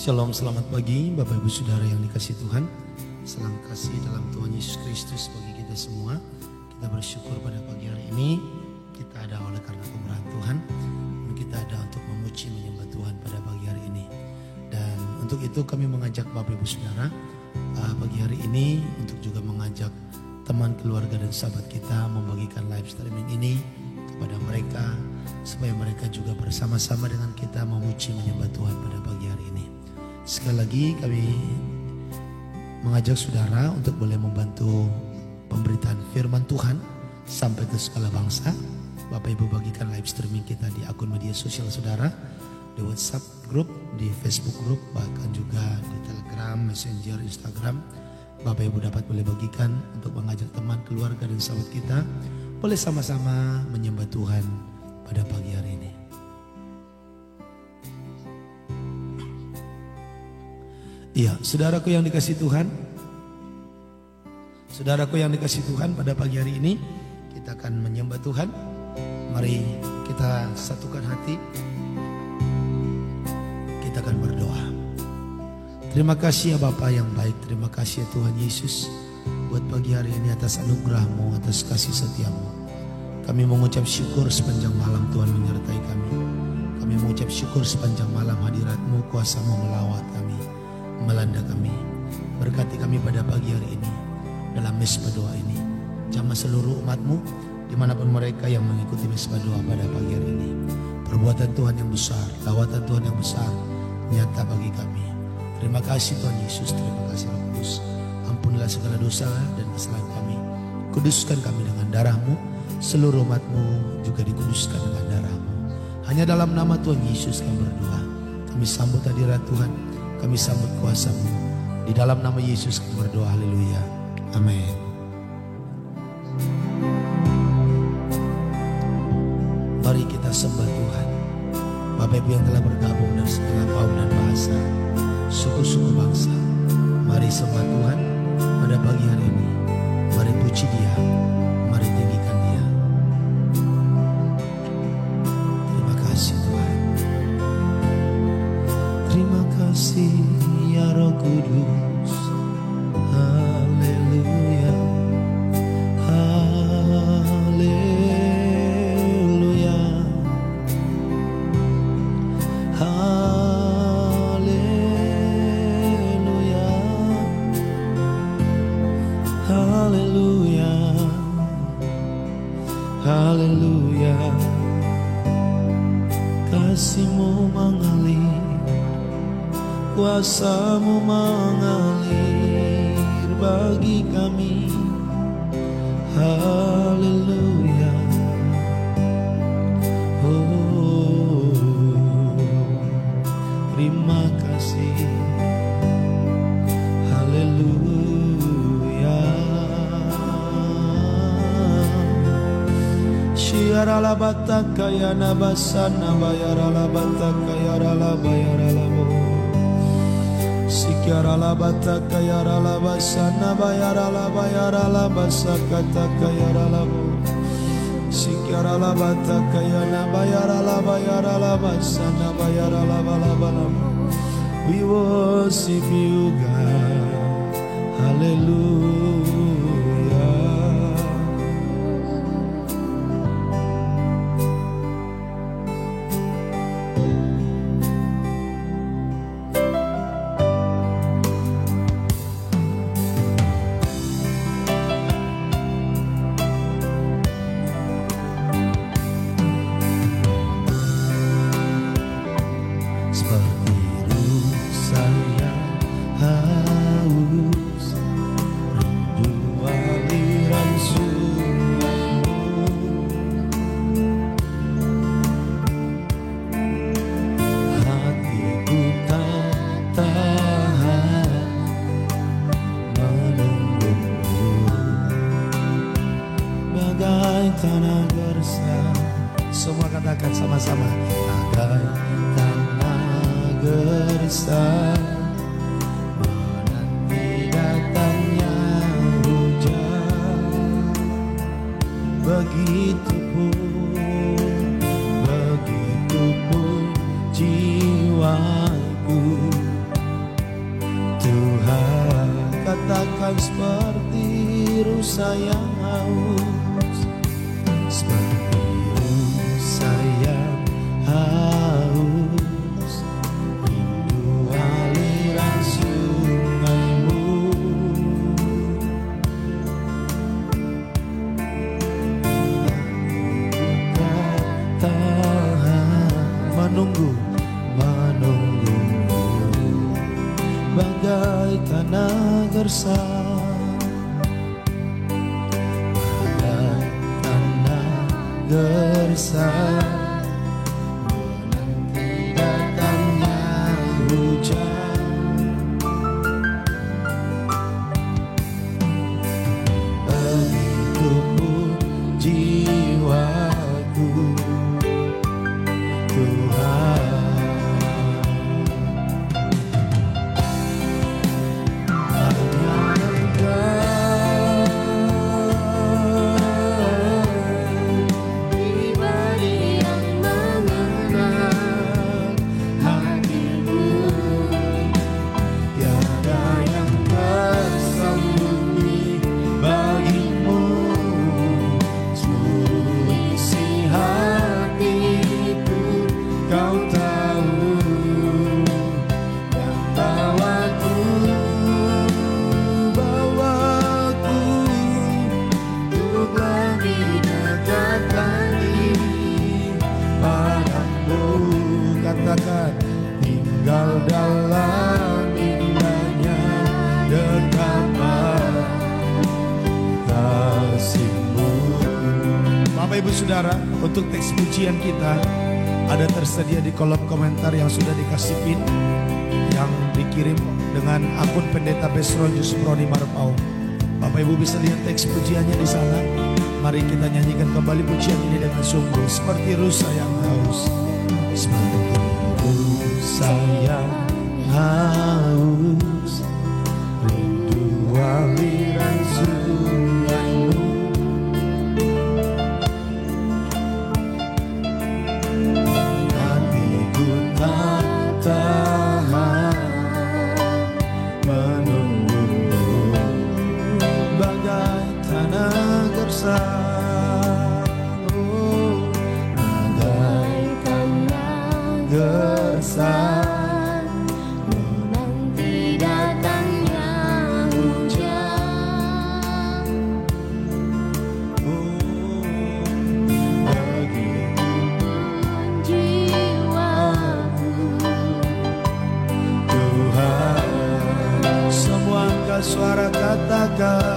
Shalom, selamat pagi Bapak Ibu Saudara yang dikasihi Tuhan. Salam kasih dalam Tuhan Yesus Kristus bagi kita semua. Kita bersyukur pada pagi hari ini kita ada oleh karena kemurahan Tuhan. Dan kita ada untuk memuji menyembah Tuhan pada pagi hari ini. Dan untuk itu kami mengajak Bapak Ibu Saudara pagi hari ini untuk juga mengajak teman, keluarga dan sahabat kita membagikan live streaming ini kepada mereka, supaya mereka juga bersama-sama dengan kita memuji menyembah Tuhan pada pagi hari ini. Sekali lagi kami mengajak saudara untuk boleh membantu pemberitaan firman Tuhan sampai ke segala bangsa. Bapak Ibu bagikan live streaming kita di akun media sosial saudara, di WhatsApp group, di Facebook group, bahkan juga di Telegram, Messenger, Instagram. Bapak Ibu dapat boleh bagikan untuk mengajak teman, keluarga dan sahabat kita boleh sama-sama menyembah Tuhan pada pagi hari ini. Iya, saudaraku yang dikasihi Tuhan. Saudaraku yang dikasihi Tuhan, pada pagi hari ini kita akan menyembah Tuhan. Mari kita satukan hati. Kita akan berdoa. Terima kasih ya Bapa yang baik, terima kasih ya Tuhan Yesus buat pagi hari ini atas anugerah-Mu, atas kasih setia-Mu. Kami mengucap syukur sepanjang malam Tuhan menyertai kami. Kami mengucap syukur sepanjang malam hadirat-Mu, kuasa-Mu melawat kami, melanda kami. Berkati kami pada pagi hari ini dalam mesbah doa ini. Jamah seluruh umat-Mu dimanapun mereka yang mengikuti mesbah doa pada pagi hari ini. Perbuatan Tuhan yang besar, lawatan Tuhan yang besar nyata bagi kami. Terima kasih Tuhan Yesus, terima kasih Roh Kudus. Ampunilah segala dosa dan kesalahan kami. Kuduskan kami dengan darah-Mu. Seluruh umat-Mu juga dikuduskan dengan darah-Mu. Hanya dalam nama Tuhan Yesus kami berdoa. Kami sambut hadirat Tuhan. Kami sambut kuasa-Mu. Di dalam nama Yesus kami berdoa. Haleluya. Amin. Mari kita sembah Tuhan. Bapak Ibu yang telah bergabung dari segala kaum dan bahasa, suku-suku bangsa, mari sembah Tuhan pada pagi hari ini. Mari puji Dia, mari tinggikan Dia. Terima kasih Tuhan. Terima kasih ya Roh Kudus. Haleluya. Haleluya. Haleluya. Haleluya. Haleluya. Kasih-Mu mengalir, kuasa-Mu mengalir bagi kami. Haleluya. Oh, terima kasih. Haleluya. Syiara la bataka ya nabasana bayara la bataka ya la bayara la bo. Sikiara la bataka ya la basana bayara la basakata ya la bo. Sikiara la bataka ya na bayara la basana bayara la bala. We worship you God. Hallelujah. Seperti ruh saya haus, rindu aliran sungai-Mu. Hatiku tak tahan menunggu-Mu, bagai tanah gersang. Semua katakan sama-sama, bagai tanah gersang menanti datangnya hujan. Begitupun jiwaku bagaikan seperti rusa yang haus, seperti rusa yang haus, rindu aliran sungaimu. Menunggu, menunggu bagai tanah gersang, bagai tanah gersang, menanti datangnya hujan. Begitu pun jiwaku, Tuhan. Tinggal dalam indahnya dekapan kasih-Mu. Bapak Ibu Saudara, untuk teks pujian kita ada tersedia di kolom komentar yang sudah dikasih pin, yang dikirim dengan akun Pendeta Besron Jusproni Marpau. Bapak Ibu bisa lihat teks pujiannya di sana. Mari kita nyanyikan kembali pujian ini dengan sungguh, seperti rusa yang haus, seperti rusa yang haus, rindu aliran sungaimu. Hatiku tak tahan menunggu bagai tanah gersang. Gersang menanti datangnya hujan. Begitu jiwaku, Tuhan. Semua angkat suara katakan,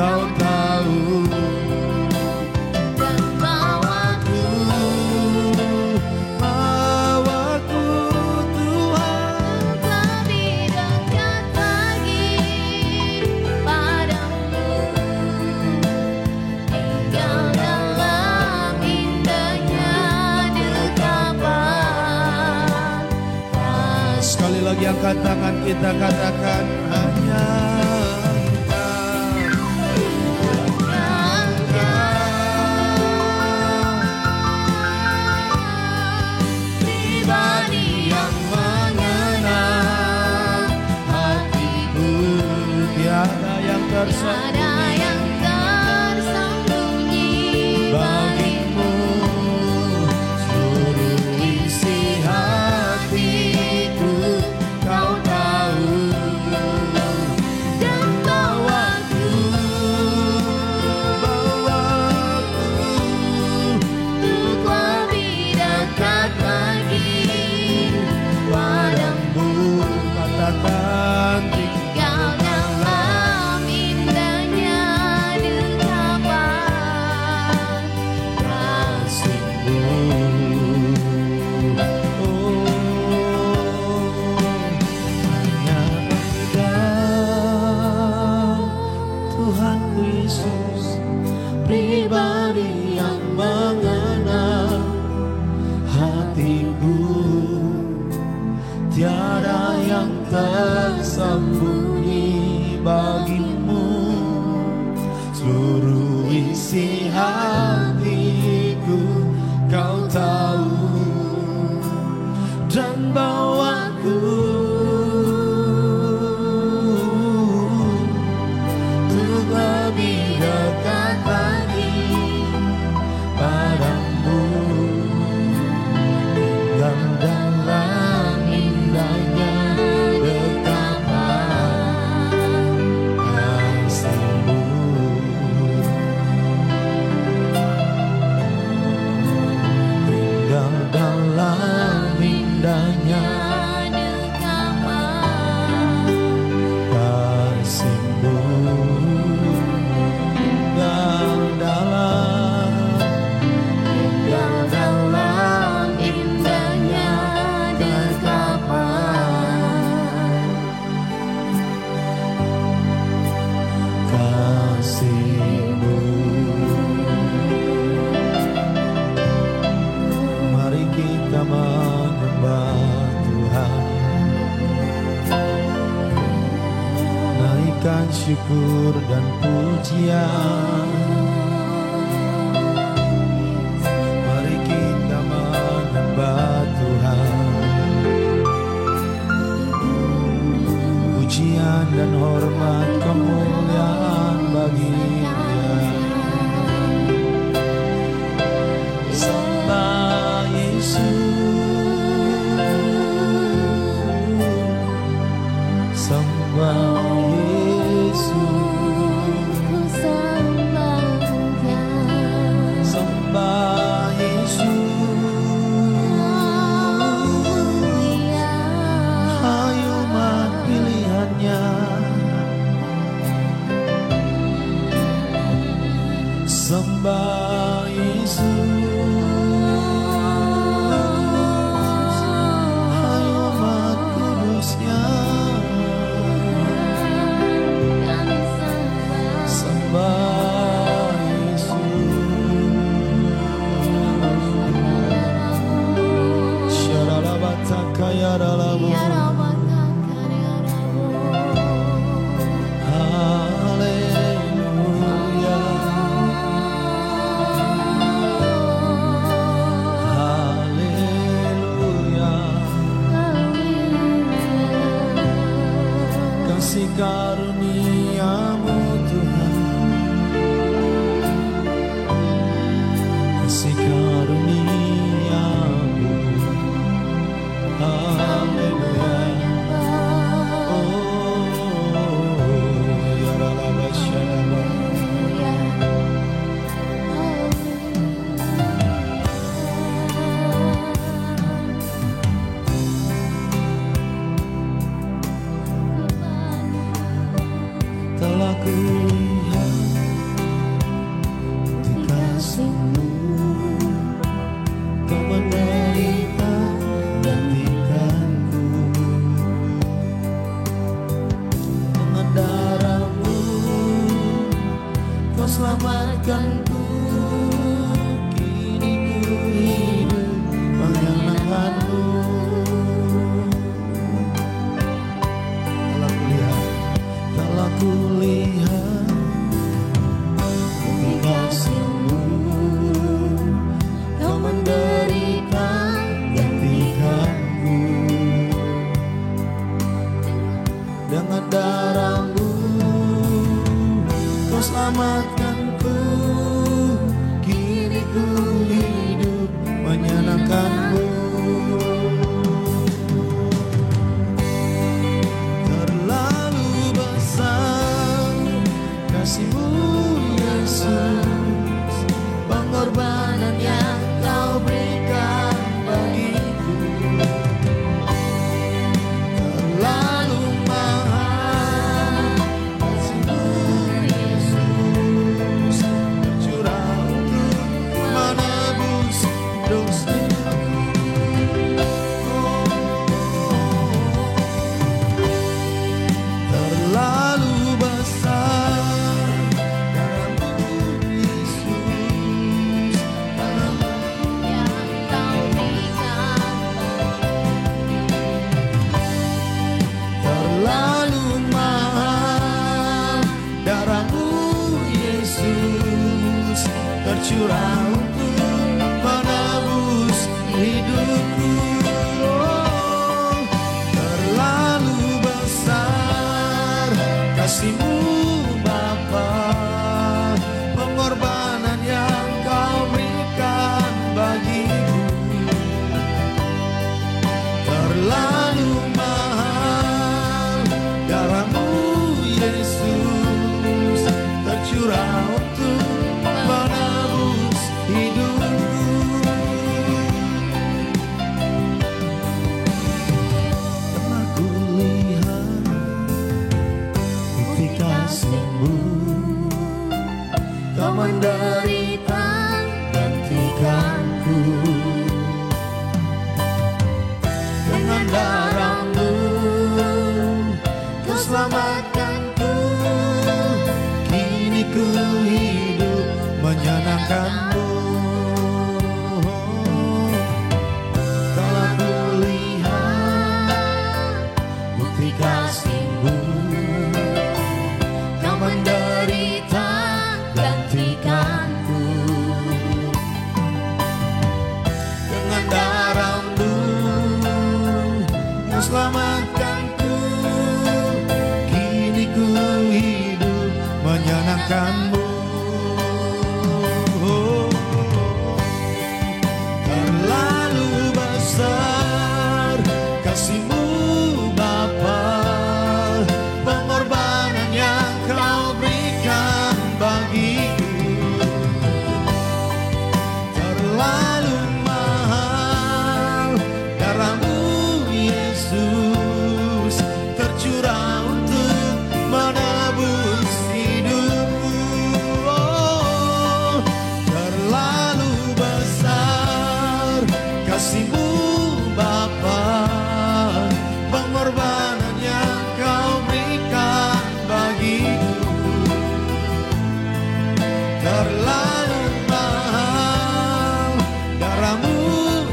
Kau tahu, dan bawaku Tuhan, lebih dekat lagi padamu, tinggal dalam indahnya dekapan. Sekali lagi angkat tangan, kita katakan hanya yang Syukur dan pujian, mari kita menyembah Tuhan. Pujian dan hormat kemuliaan bagi Dia. Sembah Yesus, sembah sembah Yesus, hai umat kudusnya, sembah Yesus. Syaralabataka yaralamu. Karunia-Mu Tuhan, kasih karunia-Mu, haleluya. Oh, ya Rabbah Shalom. Telah kulihat di kasih-Mu, Kau menderita gantikanku. Dengan darah-Mu Kau selamatkanku. Kini ku hidup mengenangkan-Mu. Kulihat di kasih-Mu, Kau menderita gantikanku. Dengan darah-Mu selamatkanku, kini ku hidup menyenangkanmu. Terlalu besar kasih-Mu Yesus, pengorbanan yang Kau berikan bagiku. Terlalu mahal kasih-Mu Yesus, tercurah untuk menebus dosaku. Terlalu besar darah-Mu Yesus, darah-Mu yang Kau berikan. terlalu mahal darah-Mu Yesus, tercurah untuk menebus hidupku. Oh, terlalu besar kasih-Mu Bapa, pengorbanan yang Kau berikan bagiku. Terlalu mahal darah-Mu Yesus, tercurah untuk menebus hidupku. Pernah ku lihat bukti kasih-Mu, Kau menderita gantikanku. Dengan darah-Mu Kau selamatkanku, kini ku hidup menyenangkan-Mu. Telah ku lihat bukti kasih-Mu, Kau menderita gantikanku. Dengan darah-Mu Kau selamatkanku, kini ku hidup menyenangkan-Mu. Terlalu besar kasih-Mu Bapa, pengorbanan yang Kau berikan bagiku. Terlalu mahal darah-Mu Yesus, tercurah untuk menebus hidupku. Oh, terlalu besar kasih-Mu Bapa, pengorbanan yang Kau berikan bagiku. Terlalu mahal darah-Mu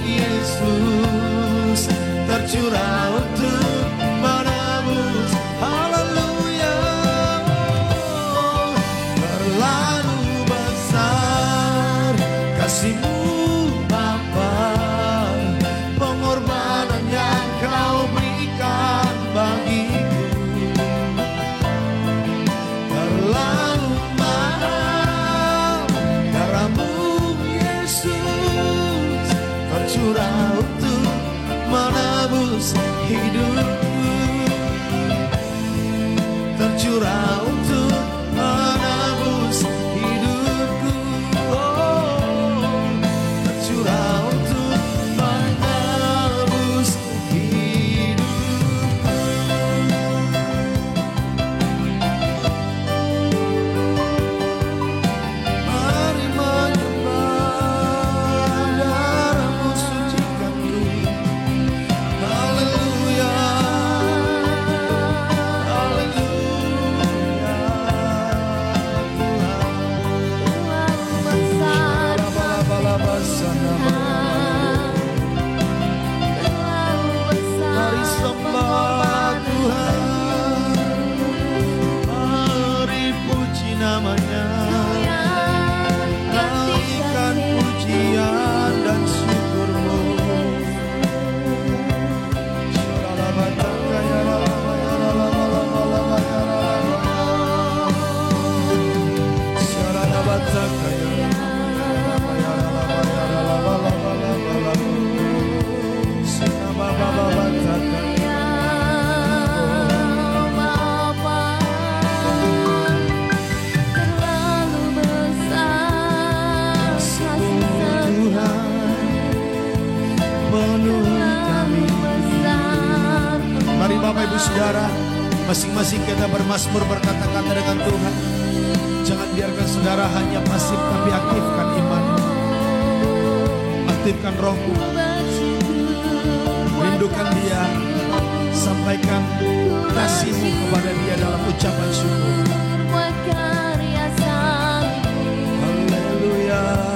Yesus, tercurah untuk menebus. Haleluya. Terlalu besar kasih-Mu Bapa, pengorbanan yang Kau berikan bagiku. Terlalu mahal darah-Mu Yesus, tercurah untuk menebus hidupku. Tercurah untuk menebus hidupku. Oh, tercurah untuk menebus hidupku. Mari menyembah, darah-Mu sucikanku. Haleluya, haleluya. Ibu Saudara, masing-masing kita bermazmur berkata-kata dengan Tuhan. Jangan biarkan saudara hanya pasif, tapi aktifkan imanmu, aktifkan rohmu, rindukan dia, sampaikan kasihmu kepada dia dalam ucapan syukur. Haleluya.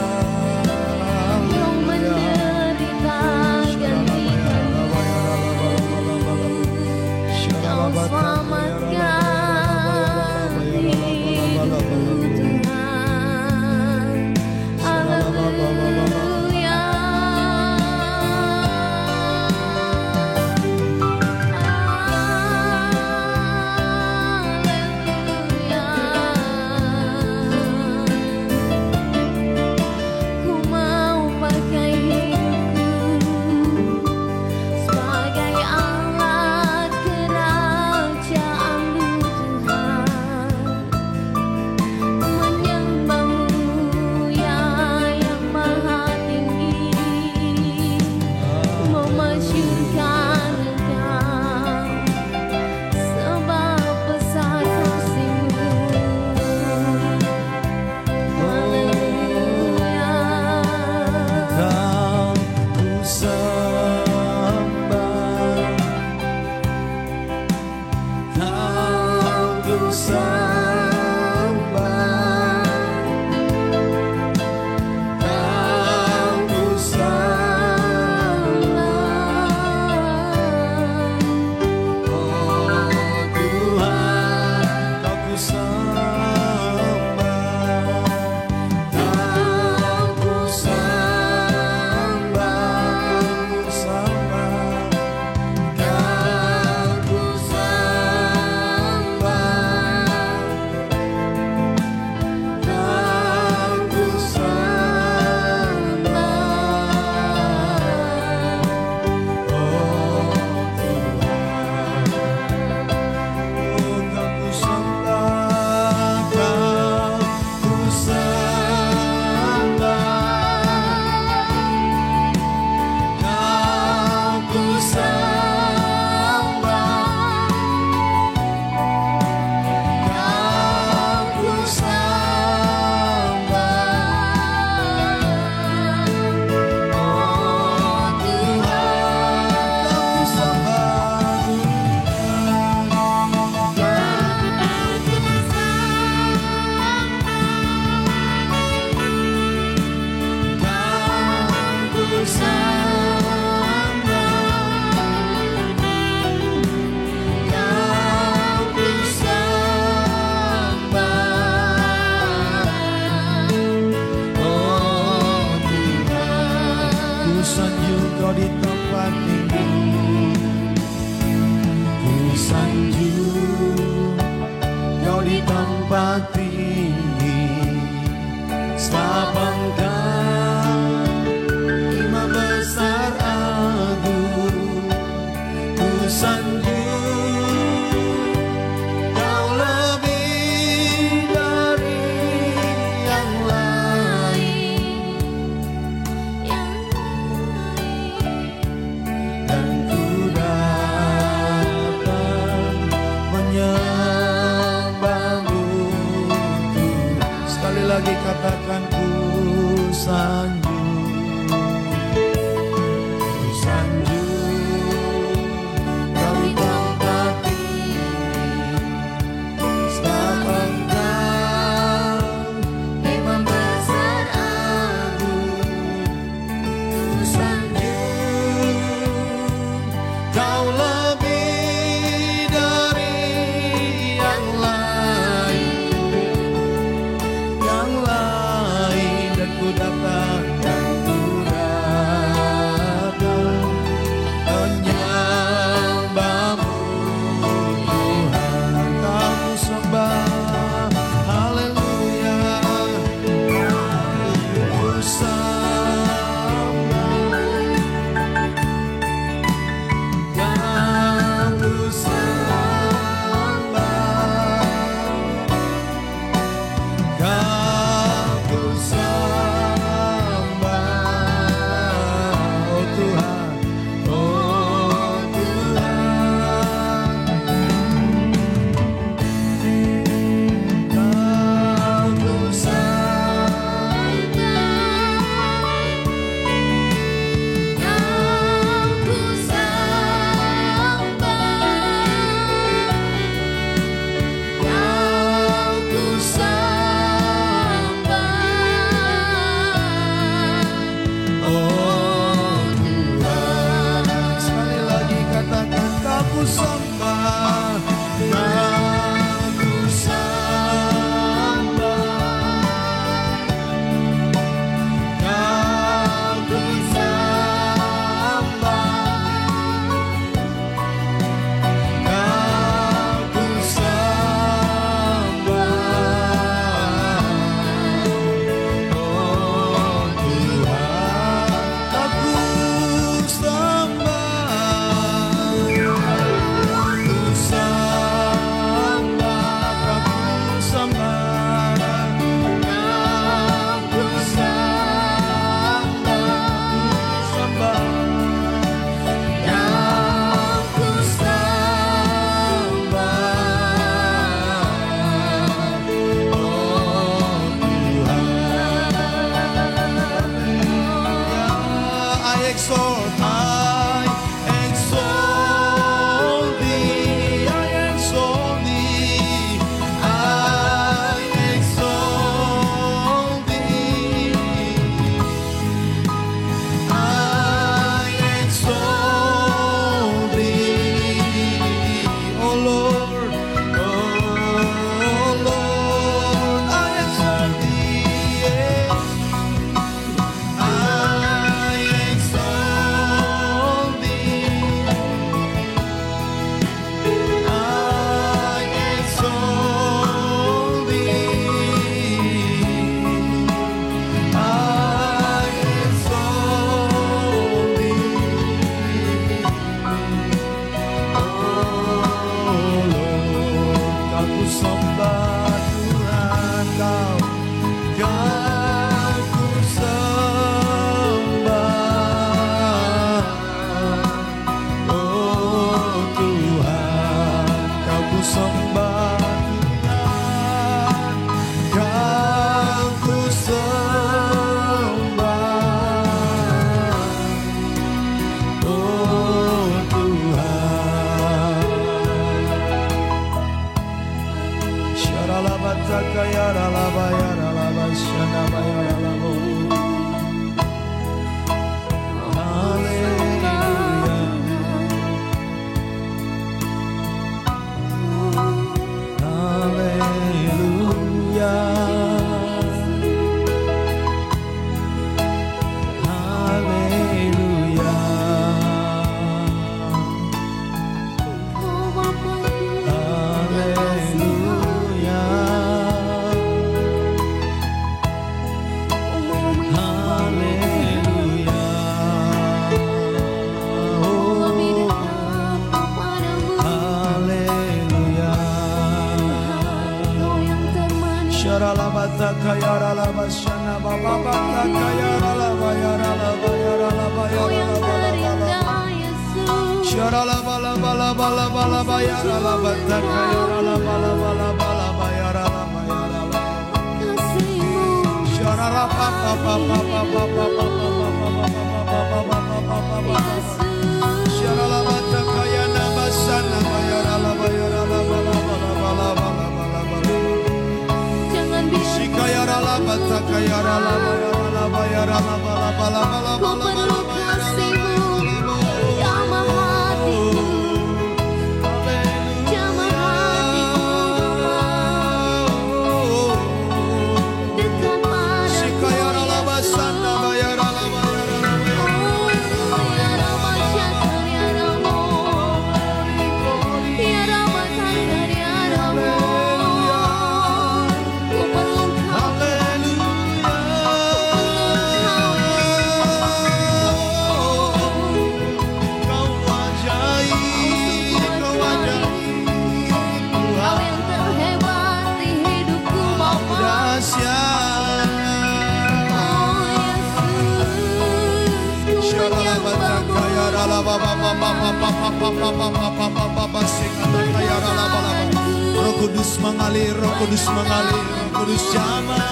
Roh Kudus mengalir, Roh Kudus mengalir, Roh Kudus jamah.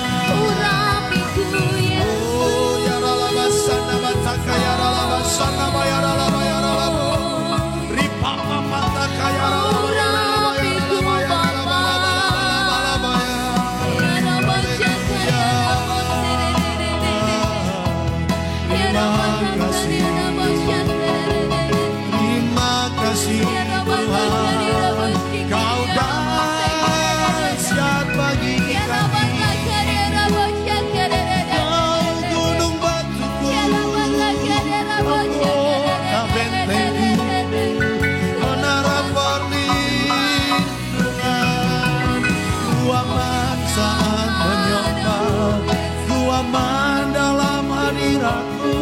Oh, ya ralabasana bataka ya ralabasana ya ralaba ya ralabo. Ripapa mataka ya ralaba ya ralaba ya ralaba ya ralaba Terima kasih Tuhan, Kau dahsyat bagi kami. Kau gunung batuku, kota bentengku, menara perlindungan. Ku aman saat menyembah, ku aman dalam hadirat-Mu.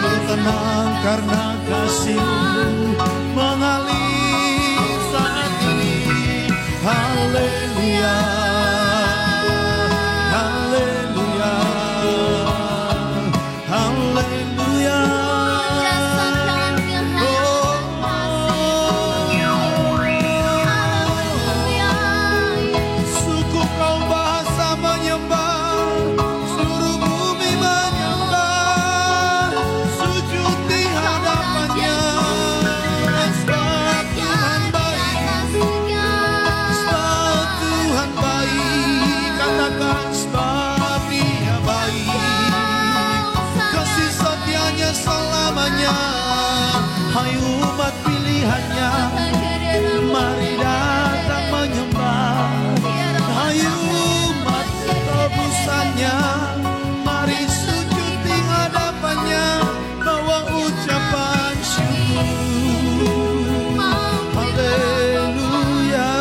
Ku tenang karena kasih-Mu mengalir saat ini. Haleluya, haleluya, haleluya. Suku kaum bahasa menyembah, seluruh bumi menyembah, sujud di hadapannya. Sebab Tuhan baik, sebab Tuhan baik, katakan sebab Dia baik. Kasih setianya selamanya. Hai umat pilihannya, mari datang menyembah. Hai umat tebusannya, mari sujud di hadapannya, bawa ucapan syukur. Haleluya.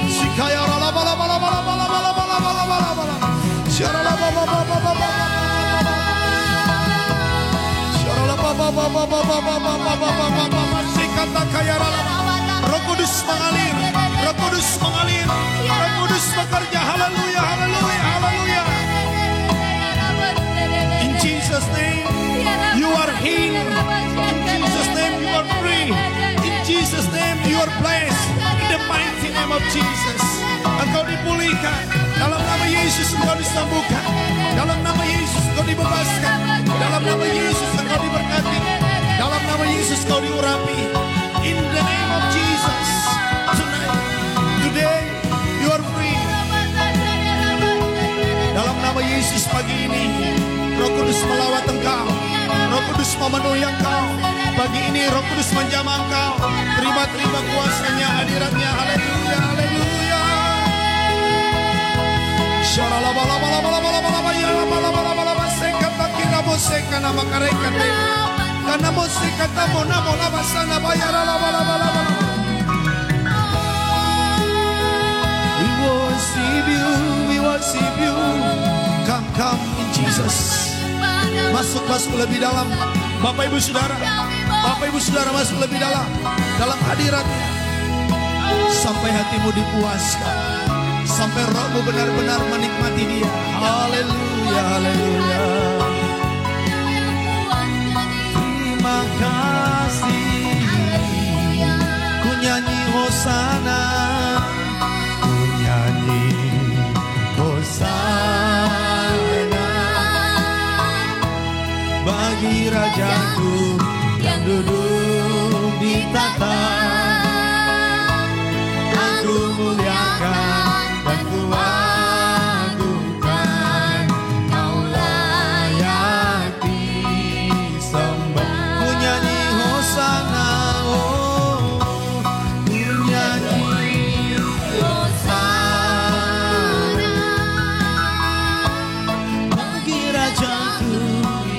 Sikaya rala bala bala bala bala bala bala bala bala bala. Syarala baba baba baba baba. Syarala baba baba baba baba baba baba. Sikata kaya rala. Roh Kudus mengalir, Roh Kudus mengalir, Roh Kudus bekerja. Haleluya, haleluya, haleluya. In Jesus' name, you are healed. In Jesus' name, you are free. In Jesus' name, you are blessed. In the mighty name of Jesus, engkau dipulihkan. Dalam nama Yesus engkau disembuhkan. Dalam nama Yesus engkau dibebaskan. Dalam nama Yesus engkau diberkati. Dalam nama Yesus engkau diurapi. In the name of Jesus. Roh Kudus memenuhi engkau. Pagi ini Roh Kudus menjamah engkau. Terima kuasanya, hadiratnya. Haleluya, haleluya. We worship you. Come in Jesus. Masuk lebih dalam. Bapak Ibu Saudara masuk lebih dalam hadiratnya. Sampai hatimu dipuaskan. Sampai rohmu benar-benar menikmati dia. Haleluya, haleluya. Terima kasih. Ku nyanyi hosana. Ku nyanyi hosana. Bagi Rajaku yang duduk di tahta. Aku muliakan dan ku agungkan, kau layak disembah. Ku nyanyi hosana, oh, ku nyanyi hosana. Bagi Rajaku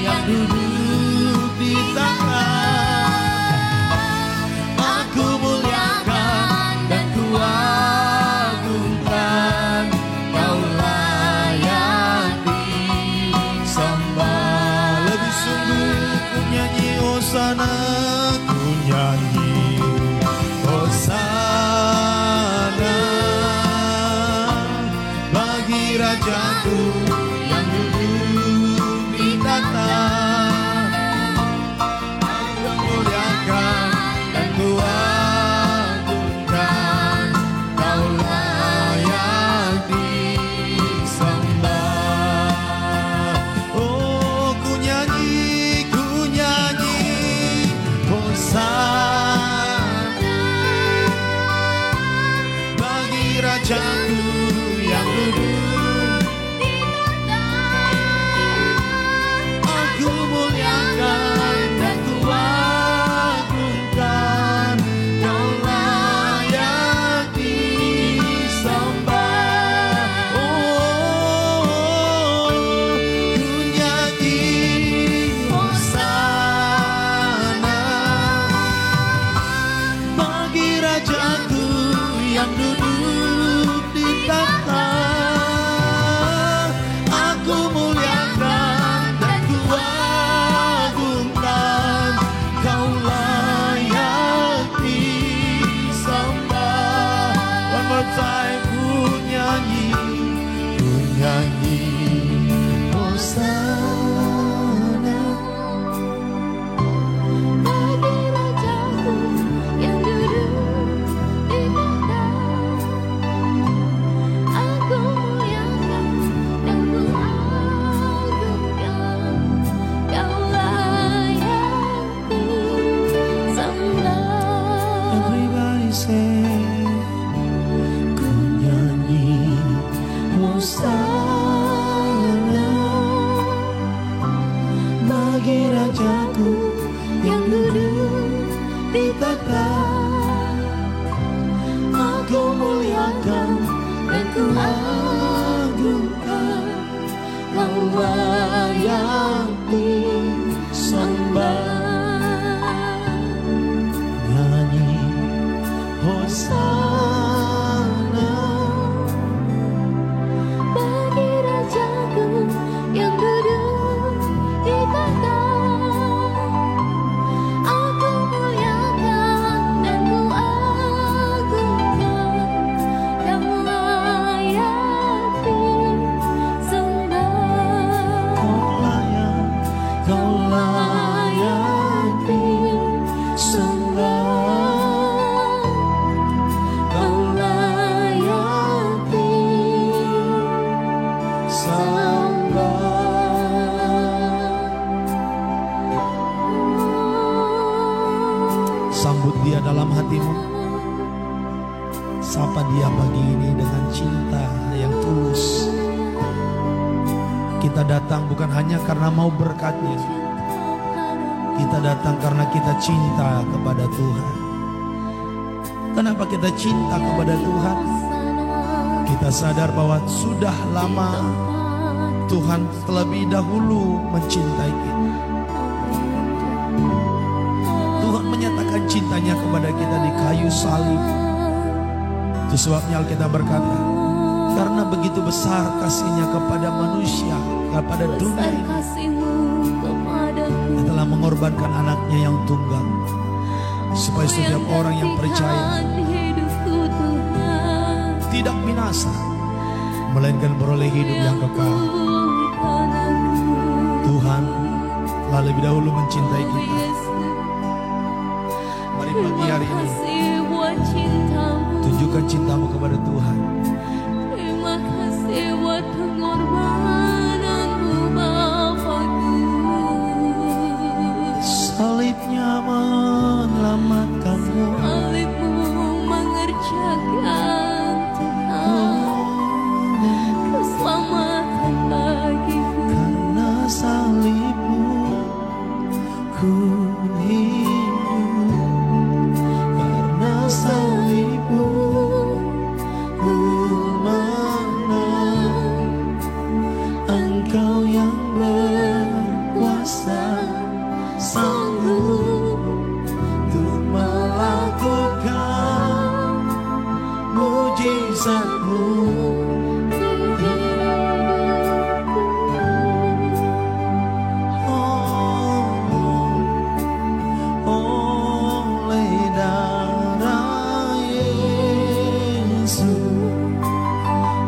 yang duduk di tahta. Aku muliakan dan ku agungkan, kau layak disembah. Lebih sungguh ku nyanyi hosana, ku nyanyi hosana. Bagi Rajaku yang duduk di tahta. Aku muliakan dan ku agungkan, kau layak disembah. Oh, ku nyanyi hosana. Bagi Rajaku yang duduk di tahta. Aku muliakan dan ku agungkan, kau layak disembah. Oh, ku nyanyi hosana. Bagi Rajaku yang duduk di tahta. Aku muliakan dan ku agungkan, kau layak disembah. One more time, ku nyanyi hosana. Bagi Rajaku yang duduk di tahta. Aku muliakan dan ku agungkan, kau layak disembah. Everybody say, ku nyanyi hosana. Bagi Rajaku yang duduk di tahta. Aku muliakan dan ku agungkan, kau layak disembah. Nyanyi hosana. Bagi Rajaku yang duduk di tahta. Aku muliakan dan ku agungkan, kau layak disembah. Kau layak disembah. Kau layak disembah. Sambut dia dalam hatimu. Sapa dia pagi ini dengan cinta yang tulus. Kita datang bukan hanya karena mau berkatnya, Kita datang karena kita cinta kepada Tuhan. Kenapa kita cinta kepada Tuhan? Kita sadar bahwa sudah lama Tuhan terlebih dahulu mencintai kita. Tuhan menyatakan cintanya kepada kita di kayu salib. Itu sebabnya Alkitab berkata, karena begitu besar kasihnya kepada manusia, kepada dunia ini, Dia telah mengorbankan anaknya yang tunggal, supaya setiap orang yang percaya tidak binasa, melainkan beroleh hidup yang kekal. Tuhan telah lebih dahulu mencintai kita. Mari pagi hari ini tunjukkan cintamu kepada Tuhan. Terima kasih buat pengorbananmu Bapakku. Salibnya menyelamatkanmu. Salibmu mengerjakan Tuhan keselamatan bagiku. Karena salibmu ku hidup. Karena salibmu ku menang. Engkau yang berkuasa, sanggup untuk melakukan mujizat-Mu. Oleh darah Yesus,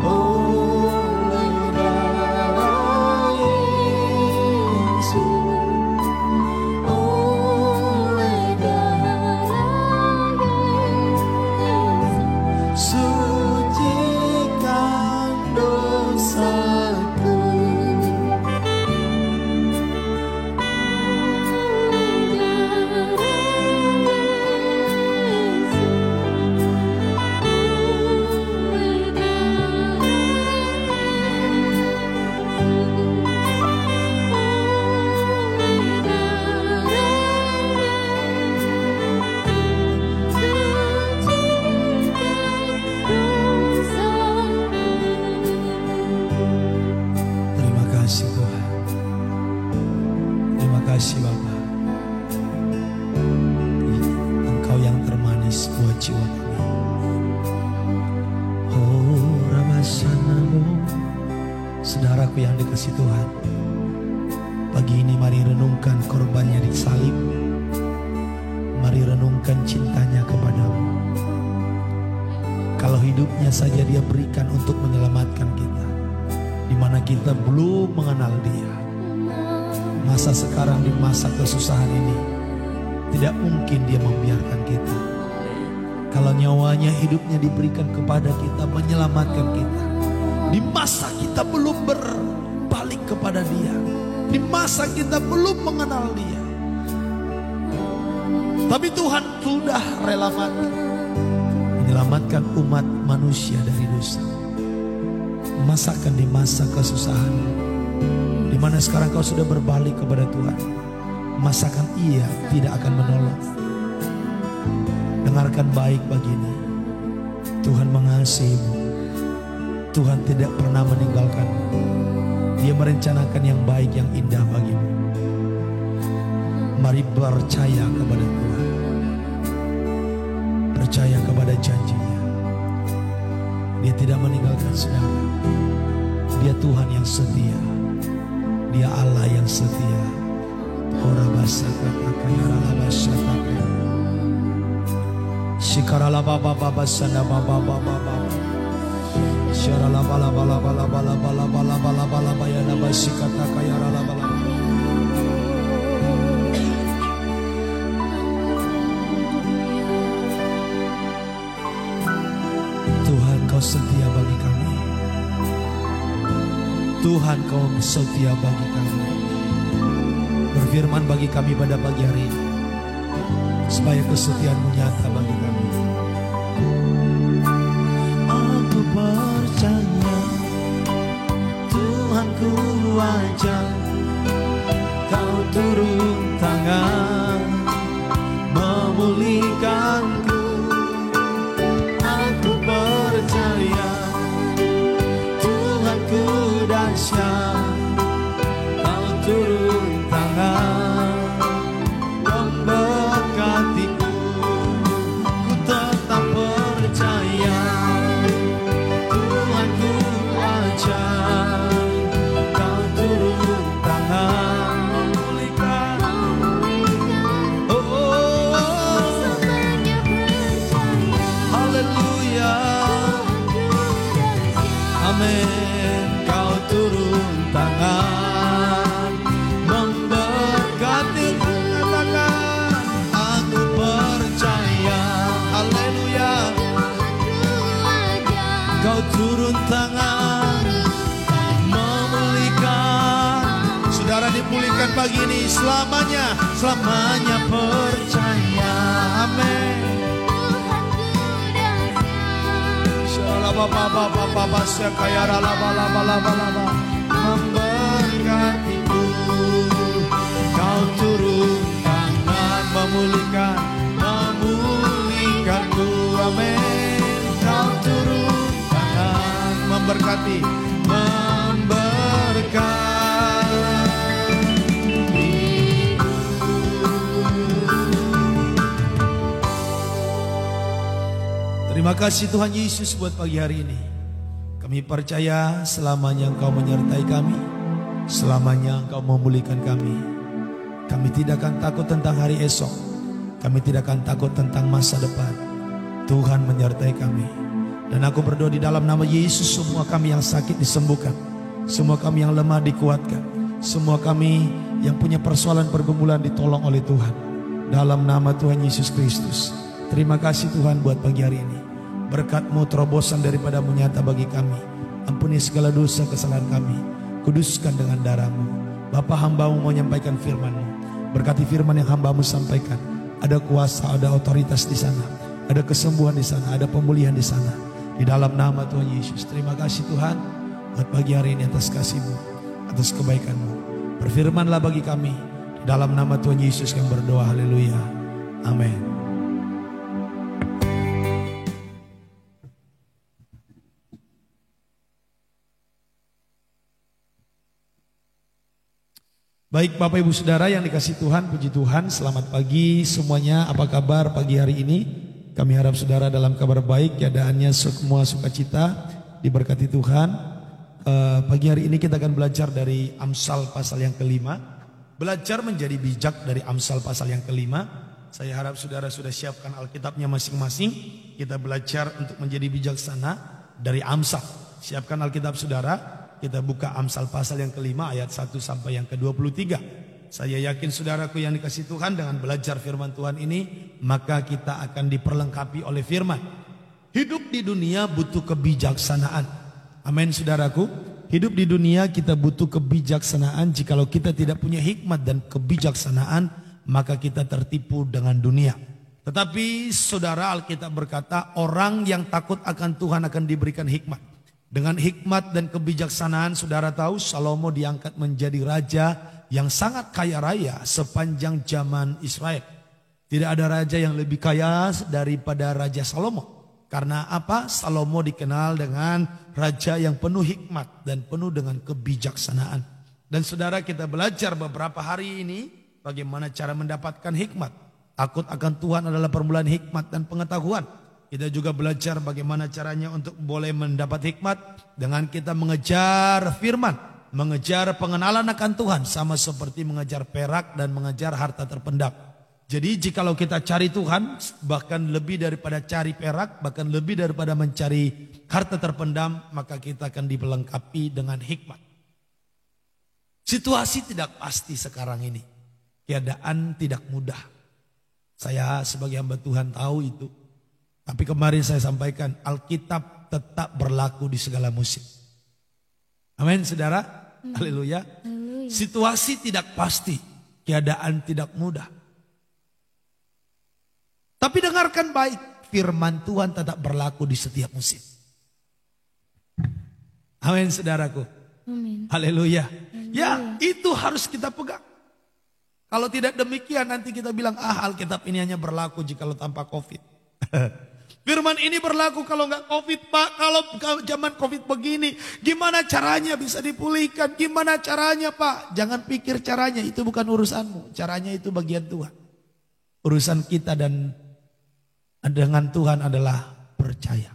oleh darah Yesus, oleh darah Yesus, sucikan dosaku. Terima kasih Tuhan. Terima kasih Bapa. Engkau yang termanis buat jiwa kami. Oh Ramasanamu. Saudaraku yang dikasihi Tuhan, pagi ini mari renungkan korbannya di salib. Mari renungkan cintanya kepadamu. Kalau hidupnya saja Dia berikan untuk menyelamatkan kita, di mana kita belum mengenal Dia. Masa sekarang di masa kesusahan ini tidak mungkin Dia membiarkan kita. Kalau nyawanya hidupnya diberikan kepada kita, menyelamatkan kita, di masa kita belum berbalik kepada Dia, di masa kita belum mengenal Dia, tapi Tuhan sudah rela mati menyelamatkan umat manusia dari dosa. Masakan di masa kesusahan, di mana sekarang kau sudah berbalik kepada Tuhan, masakan Ia tidak akan menolong. Dengarkan baik pagi ini, Tuhan mengasihimu. Tuhan tidak pernah meninggalkanmu. Dia merencanakan yang baik, yang indah bagimu. Mari percaya kepada Tuhan, percaya kepada janjinya. Dia tidak meninggalkan saudara. Dia Tuhan yang setia. Dia Allah yang setia. Ora basa kata kaya basa kata. Sikarala baba baba sana baba baba baba. Syarala bala bala bala bala bala bala bala bala bayana basi kata kaya rala bala. Tuhan kau setia bagi kami. Tuhan kau setia bagi kami. Berfirman bagi kami pada pagi hari ini, supaya kesetiaan-Mu nyata bagi kami. Aku percaya Tuhanku wajar, Kau turun tangan dipulihkan pagi ini selamanya, selamanya percaya. Amin. Memberkatiku, kau turun tangan memulihkan, memulihkanku. Amin. Kau turun tangan memberkati, Terima kasih Tuhan Yesus buat pagi hari ini. Kami percaya selamanya Engkau menyertai kami, selamanya Engkau memulihkan kami. Kami tidak akan takut tentang hari esok, kami tidak akan takut tentang masa depan. Tuhan menyertai kami. Dan aku berdoa di dalam nama Yesus, semua kami yang sakit disembuhkan, semua kami yang lemah dikuatkan, semua kami yang punya persoalan pergumulan ditolong oleh Tuhan. Dalam nama Tuhan Yesus Kristus. Terima kasih Tuhan buat pagi hari ini. Berkat-Mu terobosan daripada menyata bagi kami. Ampuni segala dosa kesalahan kami. Kuduskan dengan darah-Mu. Bapa, hamba-Mu mau menyampaikan firman-Mu. Berkati firman yang hamba-Mu sampaikan. Ada kuasa, ada otoritas di sana. Ada kesembuhan di sana, ada pemulihan di sana. Di dalam nama Tuhan Yesus. Terima kasih Tuhan buat pagi hari ini atas kasih-Mu, atas kebaikan-Mu. Berfirmanlah bagi kami. Di dalam nama Tuhan Yesus yang berdoa. Haleluya. Amin. Baik Bapak Ibu Saudara yang dikasih Tuhan, puji Tuhan, selamat pagi semuanya. Apa kabar pagi hari ini? Kami harap saudara dalam kabar baik, keadaannya semua sukacita, diberkati Tuhan. Pagi hari ini kita akan belajar dari Amsal pasal yang kelima. Belajar menjadi bijak dari Amsal pasal yang kelima. Saya harap saudara sudah siapkan Alkitabnya masing-masing. Kita belajar untuk menjadi bijaksana dari Amsal. Siapkan Alkitab saudara. Kita buka Amsal pasal yang kelima ayat 1 sampai yang ke-23. Saya yakin saudaraku yang dikasih Tuhan, dengan belajar firman Tuhan ini, maka kita akan diperlengkapi oleh firman. Hidup di dunia butuh kebijaksanaan. Amin saudaraku. Hidup di dunia kita butuh kebijaksanaan. Jikalau kita tidak punya hikmat dan kebijaksanaan, maka kita tertipu dengan dunia. Tetapi saudara, Alkitab berkata orang yang takut akan Tuhan akan diberikan hikmat. Dengan hikmat dan kebijaksanaan, saudara tahu Salomo diangkat menjadi raja yang sangat kaya raya sepanjang zaman Israel. Tidak ada raja yang lebih kaya daripada Raja Salomo. Karena apa? Salomo dikenal dengan raja yang penuh hikmat dan penuh dengan kebijaksanaan. Dan saudara, kita belajar beberapa hari ini bagaimana cara mendapatkan hikmat. Takut akan Tuhan adalah permulaan hikmat dan pengetahuan. Kita juga belajar bagaimana caranya untuk boleh mendapat hikmat dengan kita mengejar firman, mengejar pengenalan akan Tuhan, sama seperti mengejar perak dan mengejar harta terpendam. Jadi jikalau kita cari Tuhan, bahkan lebih daripada cari perak, bahkan lebih daripada mencari harta terpendam, maka kita akan dilengkapi dengan hikmat. Situasi tidak pasti sekarang ini, keadaan tidak mudah. Saya sebagai hamba Tuhan tahu itu. Tapi kemarin saya sampaikan, Alkitab tetap berlaku di segala musim. Amin saudara. Haleluya. Situasi tidak pasti, keadaan tidak mudah. Tapi dengarkan baik, firman Tuhan tetap berlaku di setiap musim. Amin saudaraku. Amin. Haleluya. Ya, itu harus kita pegang. Kalau tidak demikian nanti kita bilang, Alkitab ini hanya berlaku jikalau tanpa COVID. Firman ini berlaku kalau nggak COVID, Pak. Kalau zaman COVID begini, gimana caranya bisa dipulihkan? Gimana caranya, Pak? Jangan pikir caranya, itu bukan urusanmu. Caranya itu bagian Tuhan. Urusan kita dan dengan Tuhan adalah percaya.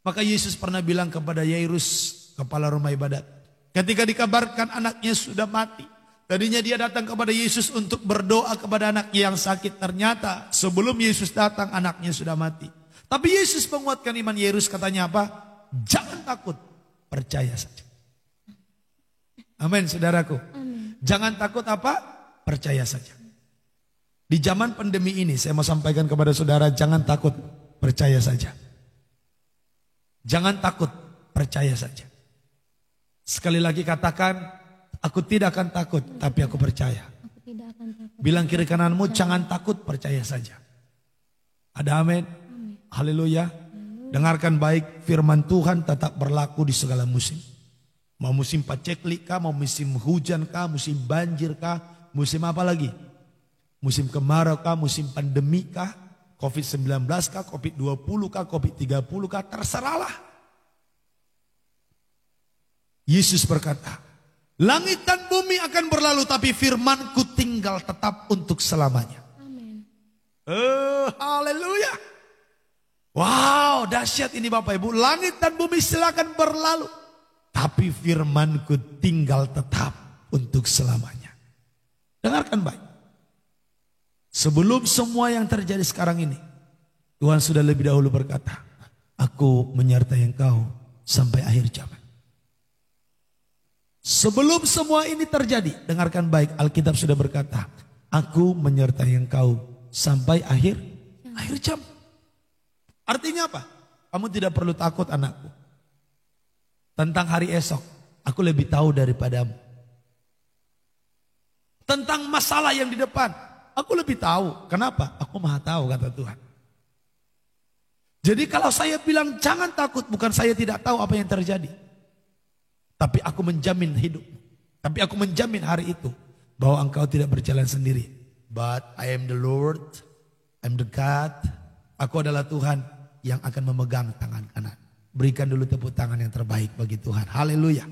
Maka Yesus pernah bilang kepada Yairus, kepala rumah ibadat, ketika dikabarkan anaknya sudah mati. Tadinya dia datang kepada Yesus untuk berdoa kepada anaknya yang sakit. Ternyata sebelum Yesus datang, anaknya sudah mati. Tapi Yesus menguatkan iman Yairus, katanya apa? Jangan takut, percaya saja. Amin saudaraku. Amin. Jangan takut apa? Percaya saja. Di zaman pandemi ini saya mau sampaikan kepada saudara, jangan takut, percaya saja. Jangan takut, percaya saja. Sekali lagi katakan, Aku tidak akan takut, tapi aku percaya. Aku tidak akan takut. Bilang kiri kananmu, jangan takut, percaya saja. Ada amin? Haleluya. Dengarkan baik, firman Tuhan tetap berlaku di segala musim. Mau musim paceklik kah, mau musim hujan kah, musim banjir kah, musim apa lagi? Musim kemarau kah, musim pandemi kah, COVID-19 kah, COVID-20 kah, COVID-30 kah, terserahlah. Yesus berkata, langit dan bumi akan berlalu, tapi firmanku tinggal tetap untuk selamanya. Amin. Haleluya. Wow, dahsyat ini Bapak Ibu. Langit dan bumi silakan berlalu, tapi firmanku tinggal tetap untuk selamanya. Dengarkan baik. Sebelum semua yang terjadi sekarang ini, Tuhan sudah lebih dahulu berkata, aku menyertai engkau sampai akhir zaman. Sebelum semua ini terjadi, dengarkan baik, Alkitab sudah berkata, aku menyertai engkau sampai akhir jam. Artinya apa? Kamu tidak perlu takut anakku. Tentang hari esok, aku lebih tahu daripadamu. Tentang masalah yang di depan, aku lebih tahu. Kenapa? Aku maha tahu, kata Tuhan. Jadi kalau saya bilang jangan takut, bukan saya tidak tahu apa yang terjadi. Tapi aku menjamin hidupmu. Tapi aku menjamin hari itu bahwa engkau tidak berjalan sendiri. But I am the Lord, I am the God. Aku adalah Tuhan yang akan memegang tangan kanan. Berikan dulu tepuk tangan yang terbaik bagi Tuhan. Haleluya.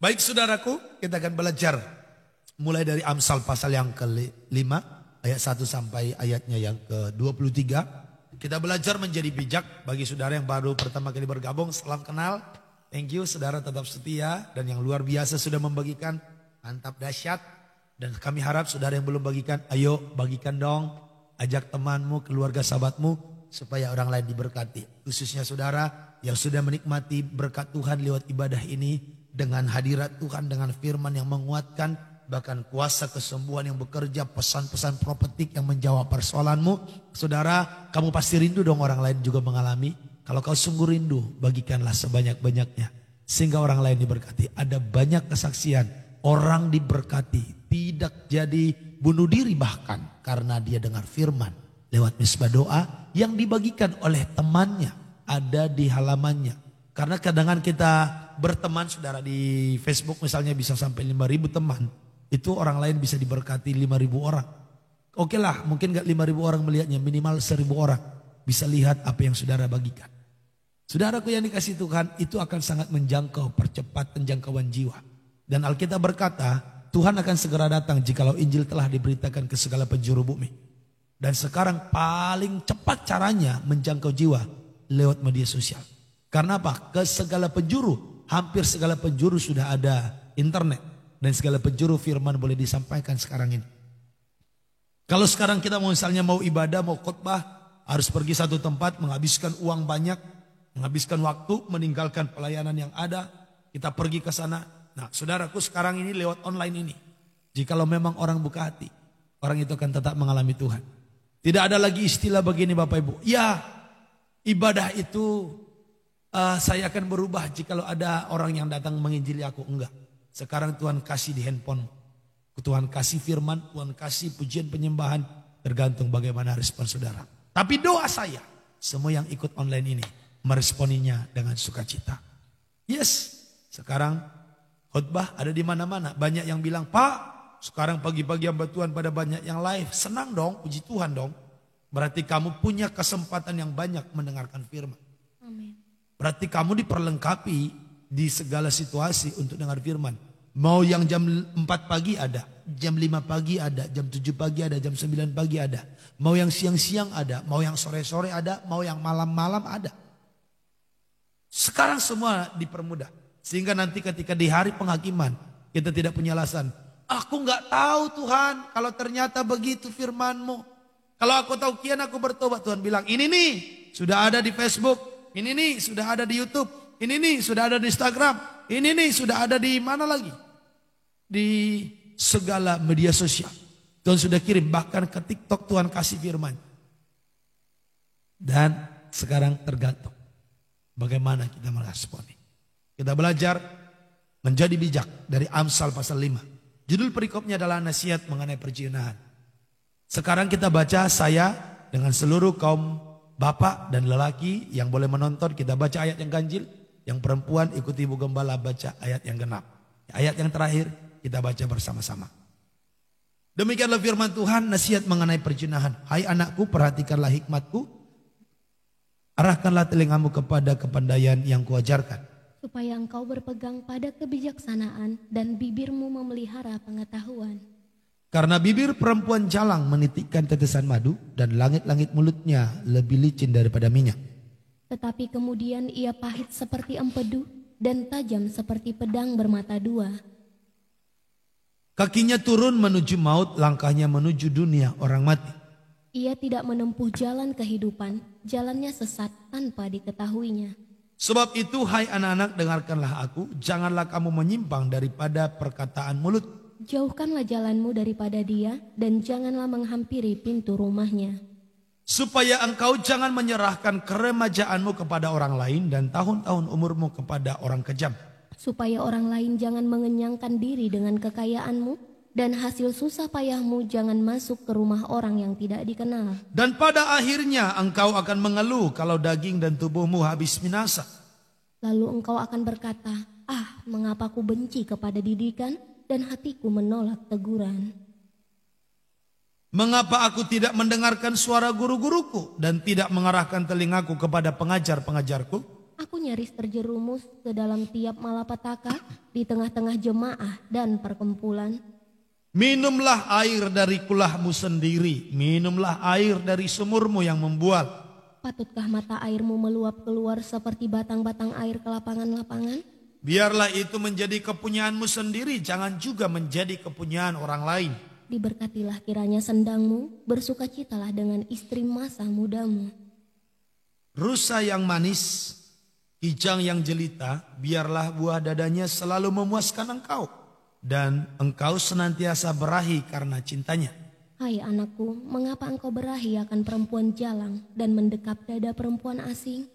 Baik saudaraku, kita akan belajar mulai dari Amsal pasal yang ke-5 ayat 1 sampai ayatnya yang ke-23. Kita belajar menjadi bijak. Bagi saudara yang baru pertama kali bergabung, salam kenal. Thank you, saudara tetap setia dan yang luar biasa sudah membagikan. Mantap, dahsyat. Dan kami harap saudara yang belum bagikan, ayo bagikan dong. Ajak temanmu, keluarga, sahabatmu supaya orang lain diberkati. Khususnya saudara yang sudah menikmati berkat Tuhan lewat ibadah ini. Dengan hadirat Tuhan, dengan firman yang menguatkan, bahkan kuasa kesembuhan yang bekerja, pesan-pesan profetik yang menjawab persoalanmu. Saudara, kamu pasti rindu dong orang lain juga mengalami. Kalau kau sungguh rindu, bagikanlah sebanyak-banyaknya. Sehingga orang lain diberkati. Ada banyak kesaksian, orang diberkati, tidak jadi bunuh diri bahkan. Karena dia dengar firman lewat misbah doa yang dibagikan oleh temannya. Ada di halamannya. Karena kadang kita berteman saudara di Facebook misalnya bisa sampai 5.000 teman. Itu orang lain bisa diberkati 5.000 orang. Oke lah, mungkin gak 5.000 orang melihatnya, minimal 1.000 orang bisa lihat apa yang saudara bagikan. Saudaraku yang dikasih Tuhan, itu akan sangat menjangkau, percepat penjangkauan jiwa. Dan Alkitab berkata, Tuhan akan segera datang jikalau Injil telah diberitakan ke segala penjuru bumi. Dan sekarang paling cepat caranya menjangkau jiwa lewat media sosial. Karena apa? Ke segala penjuru, hampir segala penjuru sudah ada internet. Dan segala penjuru firman boleh disampaikan sekarang ini. Kalau sekarang kita misalnya mau ibadah, mau khotbah, harus pergi satu tempat, menghabiskan uang banyak, menghabiskan waktu, meninggalkan pelayanan yang ada, kita pergi ke sana. Nah saudaraku sekarang ini lewat online ini. Jikalau memang orang buka hati, orang itu akan tetap mengalami Tuhan. Tidak ada lagi istilah begini Bapak Ibu. Ya ibadah itu... saya akan berubah jikalau ada orang yang datang menginjili aku. Enggak. Sekarang Tuhan kasih di handphone. Tuhan kasih firman, Tuhan kasih pujian penyembahan. Tergantung bagaimana respon saudara. Tapi doa saya, semua yang ikut online ini meresponinya dengan sukacita. Yes, sekarang khotbah ada di mana-mana. Banyak yang bilang, Pak, sekarang pagi-pagi hamba Tuhan pada banyak yang live. Senang dong, puji Tuhan dong. Berarti kamu punya kesempatan yang banyak mendengarkan firman. Amin. Berarti kamu diperlengkapi di segala situasi untuk dengar firman. Mau yang jam 4 pagi ada, jam 5 pagi ada, jam 7 pagi ada, jam 9 pagi ada. Mau yang siang-siang ada, mau yang sore-sore ada, mau yang malam-malam ada. Sekarang semua dipermudah. Sehingga nanti ketika di hari penghakiman kita tidak punya alasan. Aku gak tahu Tuhan kalau ternyata begitu firman-Mu. Kalau aku tahu kian aku bertobat. Tuhan bilang ini nih sudah ada di Facebook. Ini nih sudah ada di YouTube. Ini nih sudah ada di Instagram. Ini nih sudah ada di mana lagi? Di segala media sosial. Tuhan sudah kirim bahkan ke TikTok Tuhan kasih firman. Dan sekarang tergantung bagaimana kita meresponi. Kita belajar menjadi bijak dari Amsal pasal 5. Judul perikopnya adalah nasihat mengenai perzinahan. Sekarang kita baca, saya dengan seluruh kaum bapak dan lelaki yang boleh menonton, kita baca ayat yang ganjil. Yang perempuan ikuti ibu gembala baca ayat yang genap. Ayat yang terakhir kita baca bersama-sama. Demikianlah firman Tuhan, nasihat mengenai perzinahan. Hai anakku, perhatikanlah hikmatku. Arahkanlah telingamu kepada kepandaian yang kuajarkan. Supaya engkau berpegang pada kebijaksanaan dan bibirmu memelihara pengetahuan. Karena bibir perempuan jalang menitikkan tetesan madu dan langit-langit mulutnya lebih licin daripada minyak. Tetapi kemudian ia pahit seperti empedu dan tajam seperti pedang bermata dua. Kakinya turun menuju maut, langkahnya menuju dunia orang mati. Ia tidak menempuh jalan kehidupan, jalannya sesat tanpa diketahuinya. Sebab itu hai anak-anak, dengarkanlah aku, janganlah kamu menyimpang daripada perkataan mulut. Jauhkanlah jalanmu daripada dia dan janganlah menghampiri pintu rumahnya. Supaya engkau jangan menyerahkan keremajaanmu kepada orang lain dan tahun-tahun umurmu kepada orang kejam. Supaya orang lain jangan mengenyangkan diri dengan kekayaanmu dan hasil susah payahmu jangan masuk ke rumah orang yang tidak dikenal. Dan pada akhirnya engkau akan mengeluh kalau daging dan tubuhmu habis binasa. Lalu engkau akan berkata, mengapa ku benci kepada didikan dan hatiku menolak teguran. Mengapa aku tidak mendengarkan suara guru-guruku dan tidak mengarahkan telingaku kepada pengajar-pengajarku? Aku nyaris terjerumus ke dalam tiap malapetaka di tengah-tengah jemaah dan perkumpulan. Minumlah air dari kulahmu sendiri, minumlah air dari sumurmu yang membual. Patutkah mata airmu meluap keluar seperti batang-batang air ke lapangan-lapangan? Biarlah itu menjadi kepunyaanmu sendiri, jangan juga menjadi kepunyaan orang lain. Diberkatilah kiranya sendangmu, bersukacitalah dengan istri masa mudamu. Rusa yang manis, kijang yang jelita, biarlah buah dadanya selalu memuaskan engkau. Dan engkau senantiasa berahi karena cintanya. Hai anakku, mengapa engkau berahi akan perempuan jalang dan mendekap dada perempuan asing?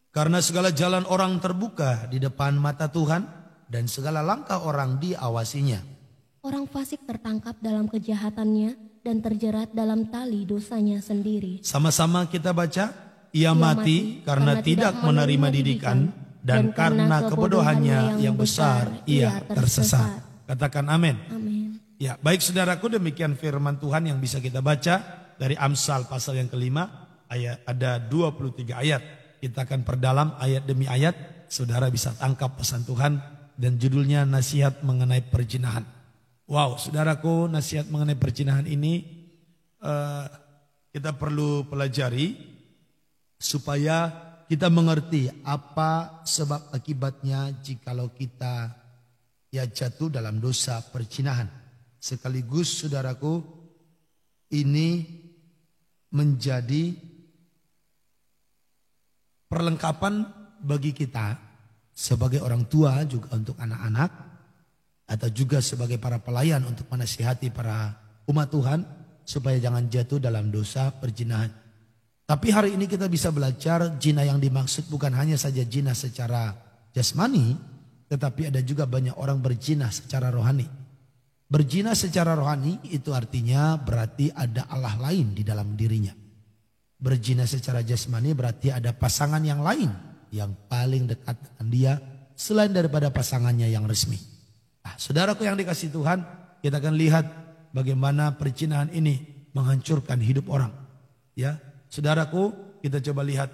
Karena segala jalan orang terbuka di depan mata Tuhan dan segala langkah orang diawasinya. Orang fasik tertangkap dalam kejahatannya dan terjerat dalam tali dosanya sendiri. Sama-sama kita baca, ia mati karena tidak menerima didikan dan karena kebodohannya yang besar ia tersesat. Katakan amin. Amin. Ya, baik saudaraku, demikian firman Tuhan yang bisa kita baca dari Amsal pasal yang kelima, ayat ada 23 ayat. Kita akan perdalam ayat demi ayat, saudara bisa tangkap pesan Tuhan dan judulnya nasihat mengenai perzinahan. Wow, saudaraku, nasihat mengenai perzinahan ini kita perlu pelajari supaya kita mengerti apa sebab akibatnya jikalau kita jatuh dalam dosa perzinahan. Sekaligus saudaraku, ini menjadi perlengkapan bagi kita sebagai orang tua juga untuk anak-anak atau juga sebagai para pelayan untuk menasihati para umat Tuhan supaya jangan jatuh dalam dosa perzinahan. Tapi hari ini kita bisa belajar zina yang dimaksud bukan hanya saja zina secara jasmani, tetapi ada juga banyak orang berzina secara rohani. Berzina secara rohani itu artinya berarti ada Allah lain di dalam dirinya. Berzina secara jasmani berarti ada pasangan yang lain yang paling dekat dengan dia selain daripada pasangannya yang resmi. Saudaraku yang dikasihi Tuhan, kita akan lihat bagaimana perzinahan ini menghancurkan hidup orang. Ya, saudaraku, kita coba lihat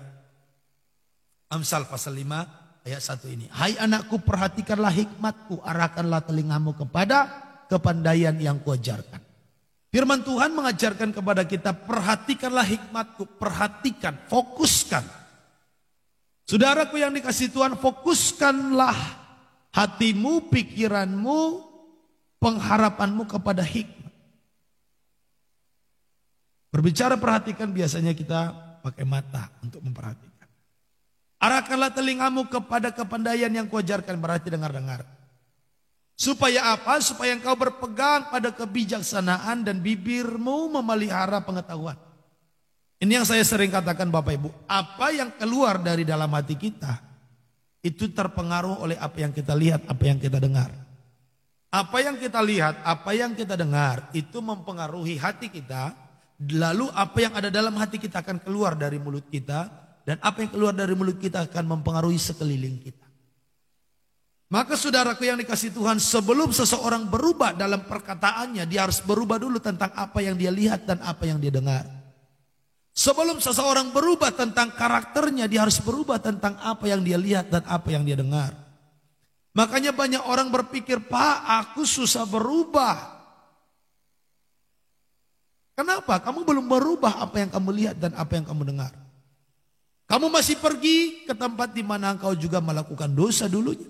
Amsal pasal 5 ayat 1 ini. Hai anakku, perhatikanlah hikmatku, arahkanlah telingamu kepada kepandaian yang kuajarkan. Firman Tuhan mengajarkan kepada kita, perhatikanlah hikmatku, perhatikan, fokuskan. Saudaraku yang dikasihi Tuhan, fokuskanlah hatimu, pikiranmu, pengharapanmu kepada hikmat. Berbicara perhatikan biasanya kita pakai mata untuk memperhatikan. Arahkanlah telingamu kepada kepandaian yang kuajarkan, berarti dengar-dengar. Supaya apa? Supaya engkau berpegang pada kebijaksanaan dan bibirmu memelihara pengetahuan. Ini yang saya sering katakan Bapak Ibu. Apa yang keluar dari dalam hati kita, itu terpengaruh oleh apa yang kita lihat, apa yang kita dengar. Apa yang kita lihat, apa yang kita dengar, itu mempengaruhi hati kita. Lalu apa yang ada dalam hati kita akan keluar dari mulut kita. Dan apa yang keluar dari mulut kita akan mempengaruhi sekeliling kita. Maka saudaraku yang dikasihi Tuhan, sebelum seseorang berubah dalam perkataannya, dia harus berubah dulu tentang apa yang dia lihat dan apa yang dia dengar. Sebelum seseorang berubah tentang karakternya, dia harus berubah tentang apa yang dia lihat dan apa yang dia dengar. Makanya banyak orang berpikir, Pak, aku susah berubah. Kenapa? Kamu belum berubah apa yang kamu lihat dan apa yang kamu dengar. Kamu masih pergi ke tempat di mana engkau juga melakukan dosa dulunya.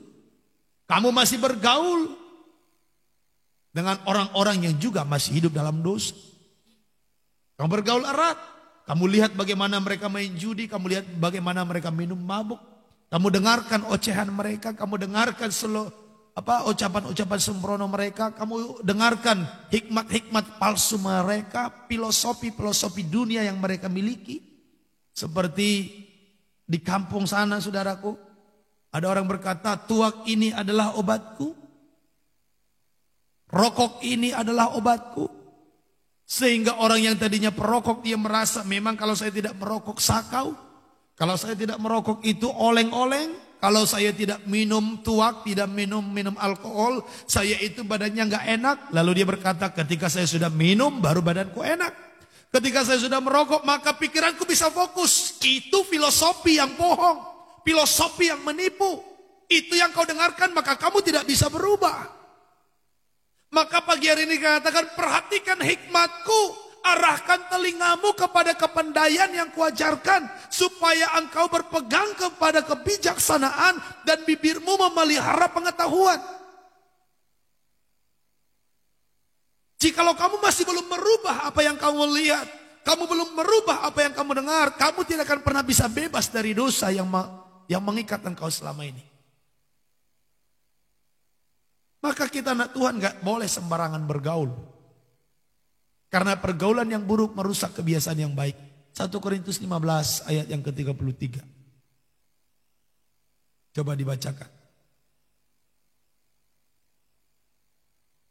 Kamu masih bergaul dengan orang-orang yang juga masih hidup dalam dosa. Kamu bergaul erat. Kamu lihat bagaimana mereka main judi. Kamu lihat bagaimana mereka minum mabuk. Kamu dengarkan ocehan mereka. Kamu dengarkan ucapan-ucapan sembrono mereka. Kamu dengarkan hikmat-hikmat palsu mereka. Filosofi-filosofi dunia yang mereka miliki. Seperti di kampung sana saudaraku. Ada orang berkata, tuak ini adalah obatku. Rokok ini adalah obatku. Sehingga orang yang tadinya perokok, dia merasa memang kalau saya tidak merokok sakau. Kalau saya tidak merokok itu oleng-oleng. Kalau saya tidak minum tuak, tidak minum alkohol, saya itu badannya nggak enak. Lalu dia berkata, ketika saya sudah minum baru badanku enak. Ketika saya sudah merokok maka pikiranku bisa fokus. Itu filosofi yang bohong. Filosofi yang menipu. Itu yang kau dengarkan maka kamu tidak bisa berubah. Maka pagi hari ini katakan, perhatikan hikmatku. Arahkan telingamu kepada kepandaian yang kuajarkan. Supaya engkau berpegang kepada kebijaksanaan. Dan bibirmu memelihara pengetahuan. Jikalau kamu masih belum merubah apa yang kamu lihat. Kamu belum merubah apa yang kamu dengar. Kamu tidak akan pernah bisa bebas dari dosa yang mengikat engkau selama ini. Maka kita anak Tuhan gak boleh sembarangan bergaul. Karena pergaulan yang buruk merusak kebiasaan yang baik. 1 Korintus 15 ayat yang ke-33. Coba dibacakan.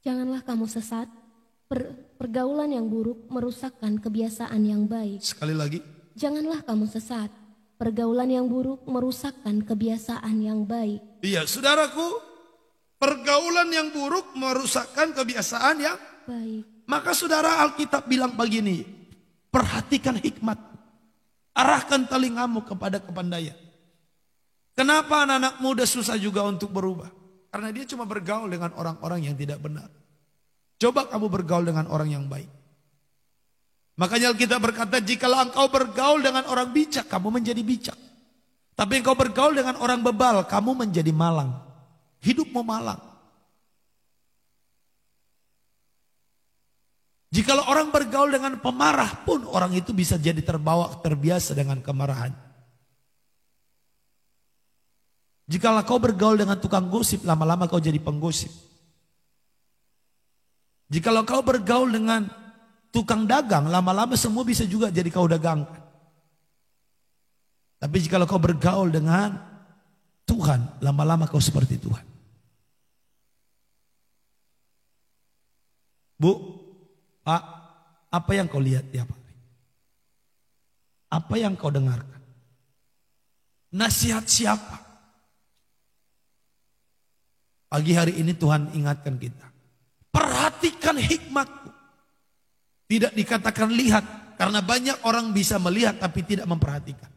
Janganlah kamu sesat. Pergaulan yang buruk merusakkan kebiasaan yang baik. Sekali lagi. Janganlah kamu sesat. Pergaulan yang buruk merusakkan kebiasaan yang baik. Iya, saudaraku, pergaulan yang buruk merusakkan kebiasaan yang baik. Maka saudara, Alkitab bilang begini, perhatikan hikmat, arahkan telingamu kepada kepandaian. Kenapa anak-anak muda susah juga untuk berubah? Karena dia cuma bergaul dengan orang-orang yang tidak benar. Coba kamu bergaul dengan orang yang baik. Makanya Alkitab berkata, jikalau engkau bergaul dengan orang bijak, kamu menjadi bijak. Tapi engkau bergaul dengan orang bebal, kamu menjadi malang. Hidupmu malang. Jikalau orang bergaul dengan pemarah pun, orang itu bisa jadi terbiasa dengan kemarahan. Jikalau kau bergaul dengan tukang gosip, lama-lama kau jadi penggosip. Jikalau kau bergaul dengan tukang dagang, lama-lama semua bisa juga jadi kau dagangkan. Tapi jikalau kau bergaul dengan Tuhan, lama-lama kau seperti Tuhan. Bu, Pak, apa yang kau lihat tiap hari? Apa yang kau dengarkan? Nasihat siapa? Pagi hari ini Tuhan ingatkan kita. Perhatikan hikmatku. Tidak dikatakan lihat. Karena banyak orang bisa melihat tapi tidak memperhatikan.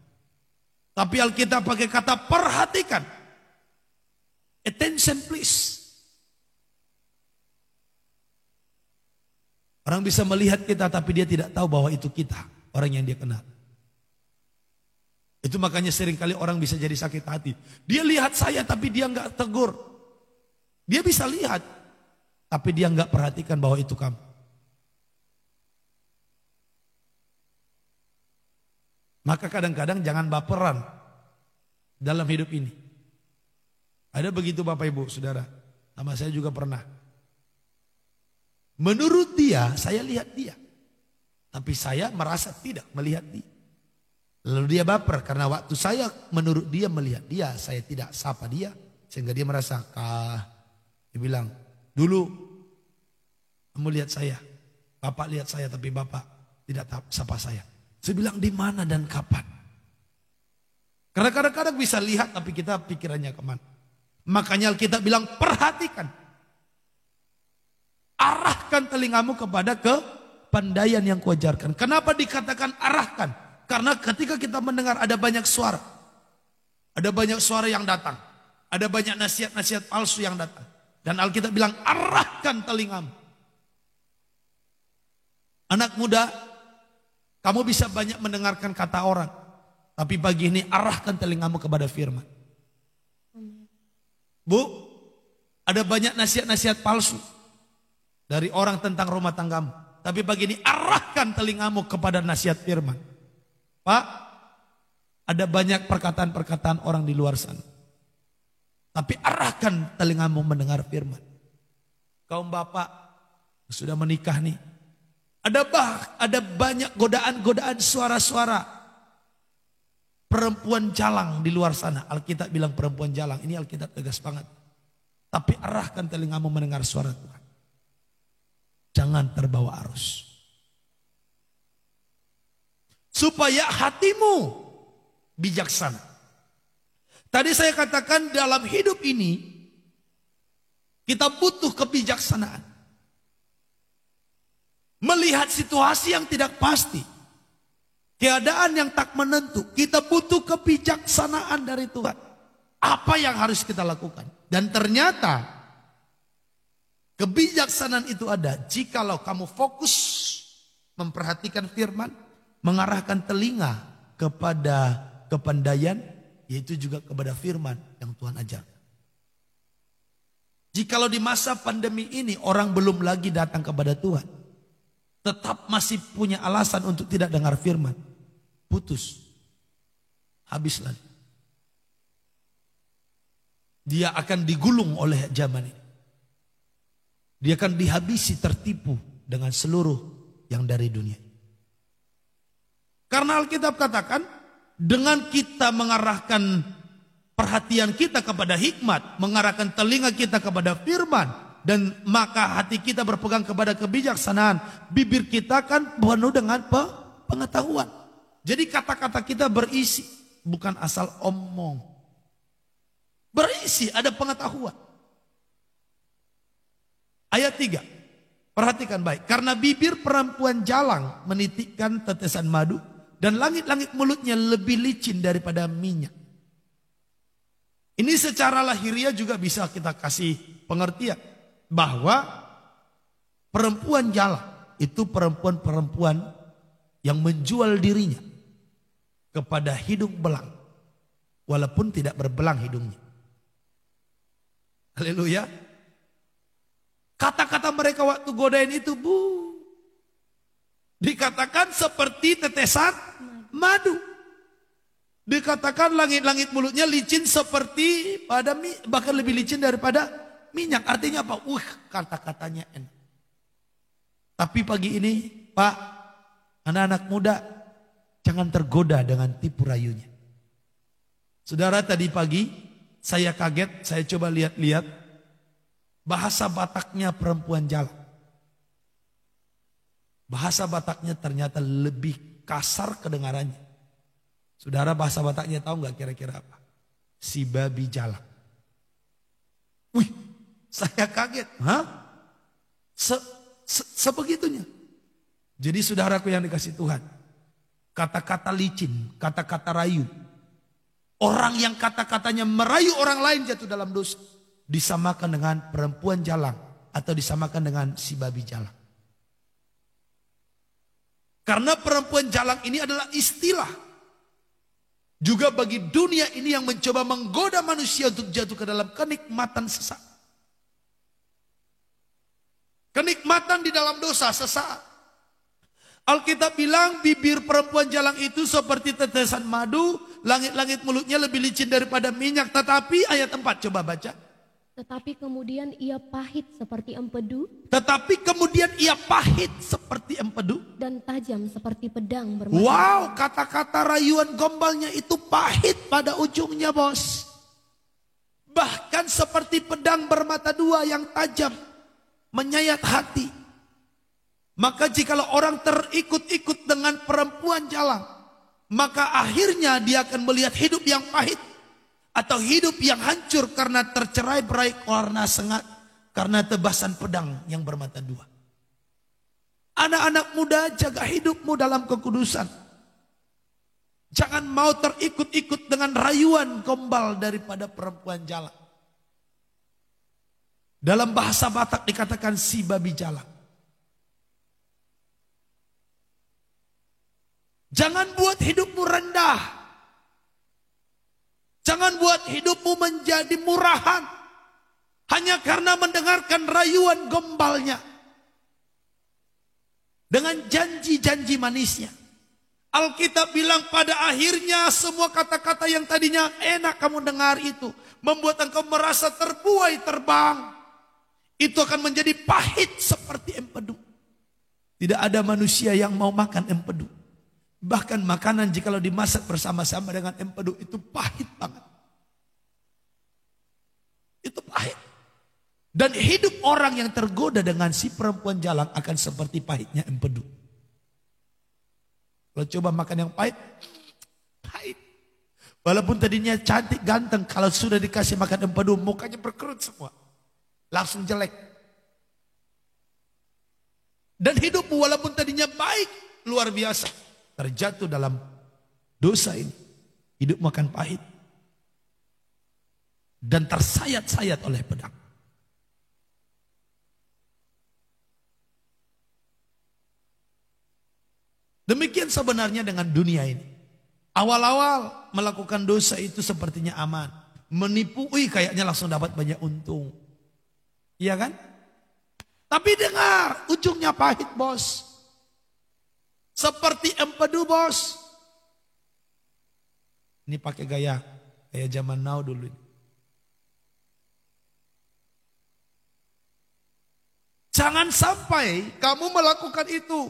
Tapi Alkitab pakai kata perhatikan. Attention please. Orang bisa melihat kita tapi dia tidak tahu bahwa itu kita. Orang yang dia kenal. Itu makanya seringkali orang bisa jadi sakit hati. Dia lihat saya tapi dia nggak tegur. Dia bisa lihat. Tapi dia nggak perhatikan bahwa itu kamu. Maka kadang-kadang jangan baperan dalam hidup ini. Ada begitu Bapak Ibu, Saudara. Sama saya juga pernah. Menurut dia, saya lihat dia. Tapi saya merasa tidak melihat dia. Lalu dia baper karena waktu saya menurut dia melihat dia, saya tidak sapa dia. Sehingga dia merasa, dia bilang, dulu kamu lihat saya, bapak lihat saya tapi bapak tidak sapa saya. Saya bilang di mana dan kapan? Karena kadang-kadang bisa lihat tapi kita pikirannya kemana. Makanya Alkitab bilang perhatikan. Arahkan telingamu kepada kepandaian yang kuajarkan. Kenapa dikatakan arahkan? Karena ketika kita mendengar ada banyak suara. Ada banyak suara yang datang. Ada banyak nasihat-nasihat palsu yang datang. Dan Alkitab bilang arahkan telingamu. Anak muda, kamu bisa banyak mendengarkan kata orang. Tapi pagi ini arahkan telingamu kepada firman. Bu, ada banyak nasihat-nasihat palsu dari orang tentang rumah tanggamu. Tapi pagi ini arahkan telingamu kepada nasihat firman. Pak, ada banyak perkataan-perkataan orang di luar sana. Tapi arahkan telingamu mendengar firman. Kaum bapak sudah menikah nih. Ada banyak godaan-godaan suara-suara perempuan jalang di luar sana. Alkitab bilang perempuan jalang. Ini Alkitab tegas banget. Tapi arahkan telingamu mendengar suara Tuhan. Jangan terbawa arus. Supaya hatimu bijaksana. Tadi saya katakan dalam hidup ini kita butuh kebijaksanaan. Melihat situasi yang tidak pasti. Keadaan yang tak menentu. Kita butuh kebijaksanaan dari Tuhan. Apa yang harus kita lakukan? Dan ternyata kebijaksanaan itu ada jikalau kamu fokus memperhatikan firman, mengarahkan telinga kepada kepandaian, yaitu juga kepada firman yang Tuhan ajar. Jikalau di masa pandemi ini orang belum lagi datang kepada Tuhan, tetap masih punya alasan untuk tidak dengar firman, putus, habis lagi. Dia akan digulung oleh zaman ini. Dia akan dihabisi, tertipu dengan seluruh yang dari dunia. Karena Alkitab katakan, dengan kita mengarahkan perhatian kita kepada hikmat, mengarahkan telinga kita kepada firman, dan maka hati kita berpegang kepada kebijaksanaan, bibir kita kan penuh dengan pengetahuan. Jadi kata-kata kita berisi, bukan asal omong. Berisi, ada pengetahuan. Ayat 3, perhatikan baik. Karena bibir perempuan jalang menitikkan tetesan madu, dan langit-langit mulutnya lebih licin daripada minyak. Ini secara lahiriah juga bisa kita kasih pengertian. Bahwa perempuan jalang itu perempuan-perempuan yang menjual dirinya kepada hidung belang. Walaupun tidak berbelang hidungnya. Haleluya. Kata-kata mereka waktu godain itu, dikatakan seperti tetesan madu. Dikatakan langit-langit mulutnya licin seperti bahkan lebih licin daripada minyak. Artinya apa? Kata-katanya enak. Tapi pagi ini, Pak, anak-anak muda, jangan tergoda dengan tipu rayunya. Saudara, tadi pagi saya kaget, saya coba lihat-lihat bahasa Bataknya perempuan jalang. Bahasa Bataknya ternyata lebih kasar kedengarannya. Saudara, bahasa Bataknya tahu nggak kira-kira apa? Si babi jalang. Wih, saya kaget. Hah? Sebegitunya. Jadi saudaraku yang dikasih Tuhan, kata-kata licin, kata-kata rayu. Orang yang kata-katanya merayu orang lain jatuh dalam dosa, disamakan dengan perempuan jalang atau disamakan dengan si babi jalang. Karena perempuan jalang ini adalah istilah juga bagi dunia ini yang mencoba menggoda manusia untuk jatuh ke dalam kenikmatan sesaat. Kenikmatan di dalam dosa sesaat. Alkitab bilang bibir perempuan jalang itu seperti tetesan madu, langit-langit mulutnya lebih licin daripada minyak. Tetapi ayat 4 coba baca. Tetapi kemudian ia pahit seperti empedu Tetapi kemudian ia pahit seperti empedu. dan tajam seperti pedang bermata. Wow, kata-kata rayuan gombalnya itu pahit pada ujungnya, bos. Bahkan seperti pedang bermata dua yang tajam, menyayat hati. Maka jikalau orang terikut-ikut dengan perempuan jalang, maka akhirnya dia akan melihat hidup yang pahit. Atau hidup yang hancur karena tercerai-berai karena sengat, karena tebasan pedang yang bermata dua. Anak-anak muda, jaga hidupmu dalam kekudusan. Jangan mau terikut-ikut dengan rayuan gombal daripada perempuan jalang. Dalam bahasa Batak dikatakan si babi jalang. Jangan buat hidupmu rendah. Jangan buat hidupmu menjadi murahan hanya karena mendengarkan rayuan gombalnya dengan janji-janji manisnya. Alkitab bilang pada akhirnya semua kata-kata yang tadinya enak kamu dengar itu membuat engkau merasa terbuai terbang. Itu akan menjadi pahit seperti empedu. Tidak ada manusia yang mau makan empedu. Bahkan makanan jikalau dimasak bersama-sama dengan empedu itu pahit banget. Itu pahit. Dan hidup orang yang tergoda dengan si perempuan jalang akan seperti pahitnya empedu. Kalau coba makan yang pahit, pahit. Walaupun tadinya cantik ganteng, kalau sudah dikasih makan empedu mukanya berkerut semua. Langsung jelek. Dan hidupmu walaupun tadinya baik, luar biasa. Terjatuh dalam dosa ini, hidupmu akan pahit dan tersayat-sayat oleh pedang. Demikian sebenarnya dengan dunia ini. Awal-awal melakukan dosa itu sepertinya aman, menipu, kayaknya langsung dapat banyak untung, iya kan? Tapi dengar, ujungnya pahit, bos. Seperti empedu, bos. Ini pakai gaya zaman now dulu. Jangan sampai kamu melakukan itu.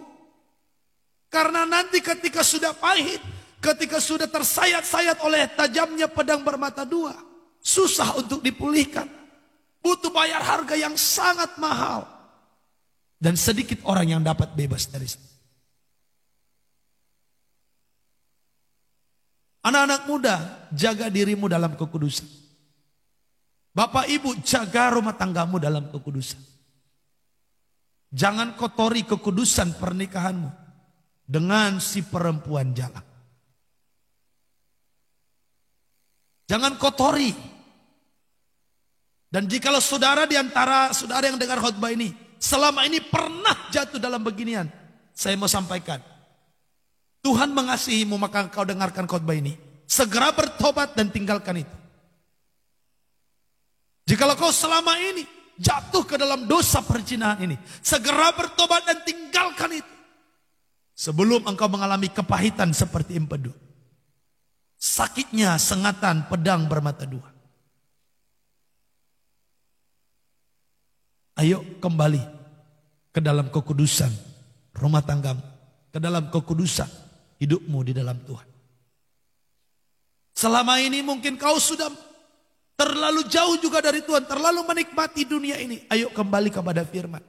Karena nanti ketika sudah pahit, ketika sudah tersayat-sayat oleh tajamnya pedang bermata dua, susah untuk dipulihkan. Butuh bayar harga yang sangat mahal. Dan sedikit orang yang dapat bebas dari sana. Anak-anak muda, jaga dirimu dalam kekudusan. Bapak ibu, jaga rumah tanggamu dalam kekudusan. Jangan kotori kekudusan pernikahanmu dengan si perempuan jalang. Jangan kotori. Dan jikalau saudara di antara saudara yang dengar khotbah ini selama ini pernah jatuh dalam beginian, saya mau sampaikan. Tuhan mengasihimu, maka engkau dengarkan khotbah ini. Segera bertobat dan tinggalkan itu. Jikalau kau selama ini jatuh ke dalam dosa perzinahan ini, segera bertobat dan tinggalkan itu. Sebelum engkau mengalami kepahitan seperti empedu. Sakitnya sengatan pedang bermata dua. Ayo kembali ke dalam kekudusan rumah tanggamu, ke dalam kekudusan hidupmu di dalam Tuhan. Selama ini mungkin kau sudah terlalu jauh juga dari Tuhan, terlalu menikmati dunia ini. Ayo kembali kepada firman.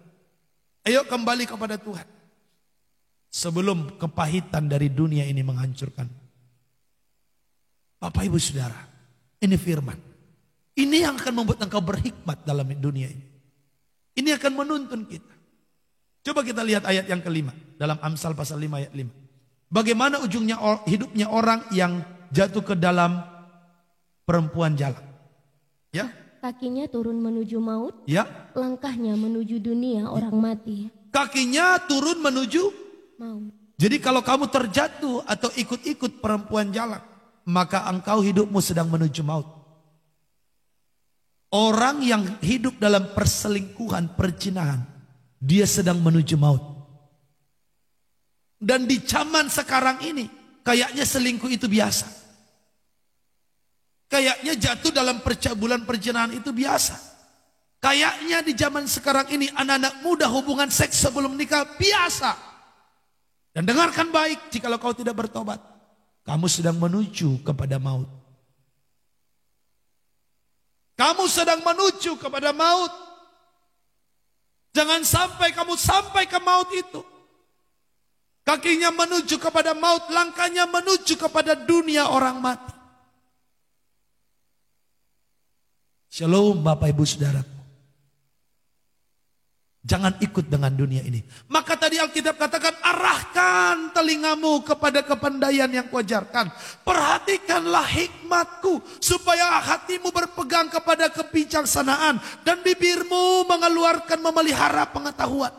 Ayo kembali kepada Tuhan. Sebelum kepahitan dari dunia ini menghancurkan. Bapak ibu saudara, ini firman. Ini yang akan membuat engkau berhikmat dalam dunia ini. Ini akan menuntun kita. Coba kita lihat ayat yang kelima. Dalam Amsal pasal 5 ayat 5. Bagaimana ujungnya hidupnya orang yang jatuh ke dalam perempuan jalang. Ya. Kakinya turun menuju maut. Ya. Langkahnya menuju dunia orang mati. Kakinya turun menuju maut. Jadi kalau kamu terjatuh atau ikut-ikut perempuan jalang, maka engkau hidupmu sedang menuju maut. Orang yang hidup dalam perselingkuhan, perzinahan, dia sedang menuju maut. Dan di zaman sekarang ini, kayaknya selingkuh itu biasa. Kayaknya jatuh dalam percabulan perzinahan itu biasa. Kayaknya di zaman sekarang ini anak-anak muda hubungan seks sebelum nikah biasa. Dan dengarkan baik, jikalau kau tidak bertobat, kamu sedang menuju kepada maut. Kamu sedang menuju kepada maut. Jangan sampai kamu sampai ke maut itu. Kakinya menuju kepada maut, langkahnya menuju kepada dunia orang mati. Shalom Bapak Ibu Saudara. Jangan ikut dengan dunia ini. Maka tadi Alkitab katakan, arahkan telingamu kepada kepandaian yang kuajarkan. Perhatikanlah hikmatku, supaya hatimu berpegang kepada kebijaksanaan, dan bibirmu mengeluarkan memelihara pengetahuan.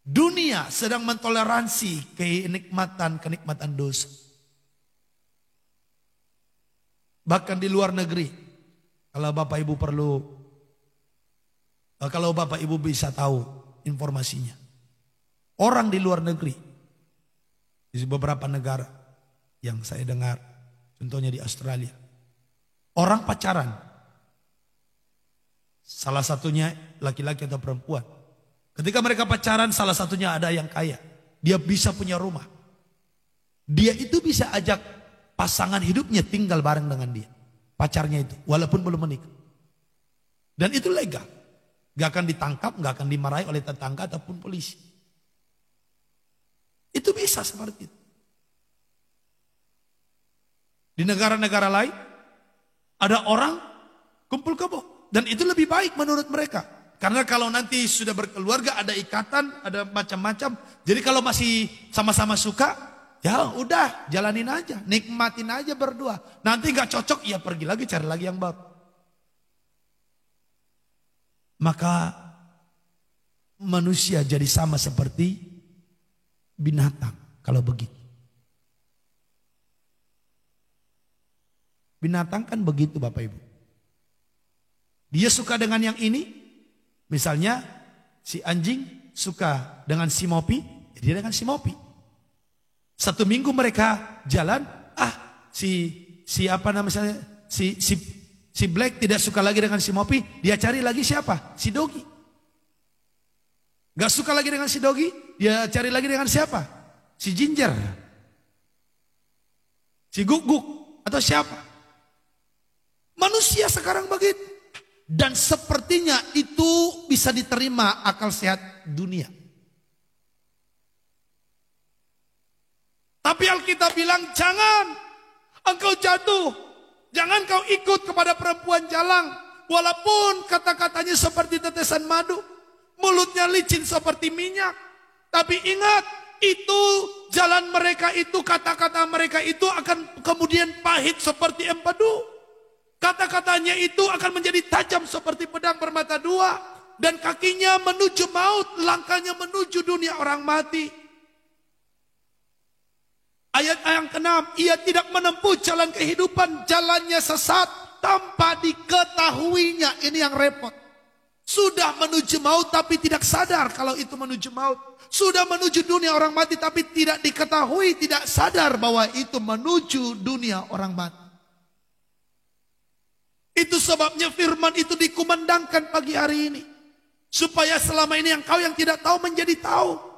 Dunia sedang mentoleransi kenikmatan dosa. Bahkan di luar negeri, kalau Bapak Ibu kalau Bapak Ibu bisa tahu informasinya. Orang di luar negeri, di beberapa negara yang saya dengar, contohnya di Australia. Orang pacaran, salah satunya laki-laki atau perempuan. Ketika mereka pacaran, salah satunya ada yang kaya. Dia bisa punya rumah. Dia itu bisa ajak pasangan hidupnya tinggal bareng dengan dia. Pacarnya itu, walaupun belum menikah. Dan itu legal. Gak akan ditangkap, gak akan dimarahi oleh tetangga ataupun polisi. Itu bisa seperti itu. Di negara-negara lain, ada orang kumpul kebo. Dan itu lebih baik menurut mereka. Karena kalau nanti sudah berkeluarga, ada ikatan, ada macam-macam. Jadi kalau masih sama-sama suka, ya udah jalanin aja. Nikmatin aja berdua. Nanti gak cocok, ya pergi lagi cari lagi yang baru. Maka manusia jadi sama seperti binatang kalau begitu. Binatang kan begitu Bapak Ibu. Dia suka dengan yang ini. Misalnya si anjing suka dengan si mopi, dia dengan si mopi. Satu minggu mereka jalan, si Black tidak suka lagi dengan si Mopi, dia cari lagi siapa? Si Dogi. Gak suka lagi dengan si Dogi, dia cari lagi dengan siapa? Si Ginger. Si Guk-Guk atau siapa? Manusia sekarang begitu. Dan sepertinya itu bisa diterima akal sehat dunia. Tapi Alkitab bilang jangan engkau jatuh. Jangan kau ikut kepada perempuan jalang. Walaupun kata-katanya seperti tetesan madu. Mulutnya licin seperti minyak. Tapi ingat, itu jalan mereka itu, kata-kata mereka itu akan kemudian pahit seperti empedu. Kata-katanya itu akan menjadi tajam seperti pedang bermata dua. Dan kakinya menuju maut, langkahnya menuju dunia orang mati. Ayat yang ke-6, ia tidak menempuh jalan kehidupan, jalannya sesat tanpa diketahuinya. Ini yang repot. Sudah menuju maut tapi tidak sadar kalau itu menuju maut. Sudah menuju dunia orang mati tapi tidak diketahui, tidak sadar bahwa itu menuju dunia orang mati. Itu sebabnya firman itu dikumandangkan pagi hari ini. Supaya selama ini engkau yang tidak tahu menjadi tahu.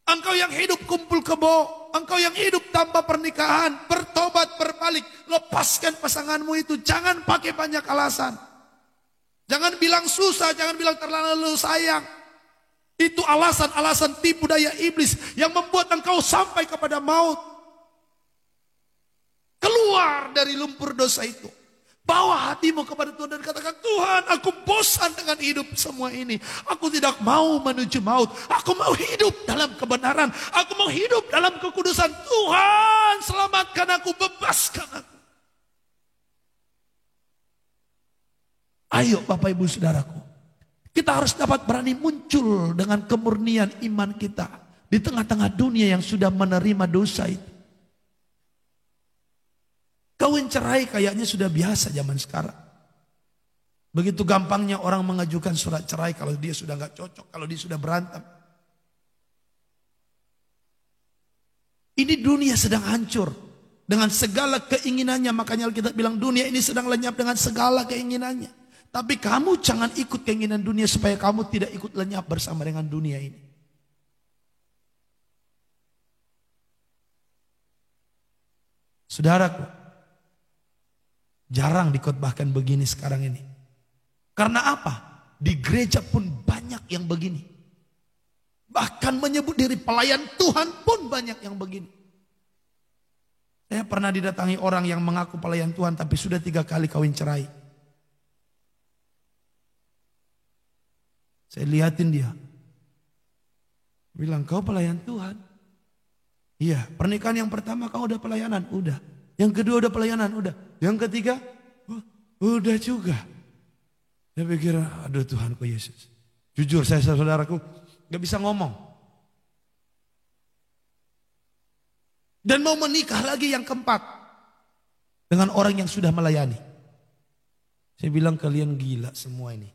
Engkau yang hidup kumpul kebo, engkau yang hidup tanpa pernikahan, bertobat, berbalik, lepaskan pasanganmu itu. Jangan pakai banyak alasan. Jangan bilang susah, jangan bilang terlalu sayang. Itu alasan-alasan tipu daya iblis yang membuat engkau sampai kepada maut. Keluar dari lumpur dosa itu. Bawa hatimu kepada Tuhan dan katakan, Tuhan, aku bosan dengan hidup semua ini. Aku tidak mau menuju maut. Aku mau hidup dalam kebenaran. Aku mau hidup dalam kekudusan. Tuhan, selamatkan aku, bebaskan aku. Ayo Bapak Ibu Saudaraku. Kita harus dapat berani muncul dengan kemurnian iman kita. Di tengah-tengah dunia yang sudah menerima dosa itu. Kawin cerai kayaknya sudah biasa zaman sekarang. Begitu gampangnya orang mengajukan surat cerai kalau dia sudah gak cocok, kalau dia sudah berantem. Ini dunia sedang hancur. dengan segala keinginannya. Makanya Alkitab bilang dunia ini sedang lenyap dengan segala keinginannya. Tapi kamu jangan ikut keinginan dunia supaya kamu tidak ikut lenyap bersama dengan dunia ini. Saudaraku, jarang dikhotbahkan begini sekarang ini. Karena apa? Di gereja pun banyak yang begini. Bahkan menyebut diri pelayan Tuhan pun banyak yang begini. Saya pernah didatangi orang yang mengaku pelayan Tuhan tapi sudah 3 kali kawin cerai. Saya lihatin dia. Bilang, kau pelayan Tuhan? Iya, pernikahan yang pertama kau udah pelayanan? Udah. Yang kedua udah pelayanan? Udah. Yang ketiga? Udah juga. Saya pikir, aduh Tuhanku Yesus. Jujur saya saudaraku, gak bisa ngomong. Dan mau menikah lagi yang keempat. Dengan orang yang sudah melayani. Saya bilang kalian gila semua ini.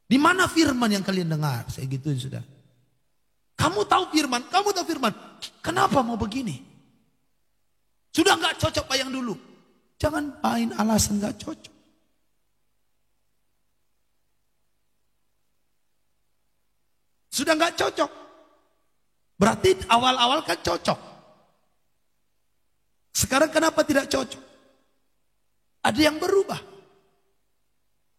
Di mana firman yang kalian dengar? Saya gituin sudah. Kamu tahu firman, kamu tahu firman. Kenapa mau begini? Sudah gak cocok pak yang dulu. Jangan main alasan gak cocok. Sudah gak cocok. Berarti awal-awal kan cocok. Sekarang kenapa tidak cocok? Ada yang berubah.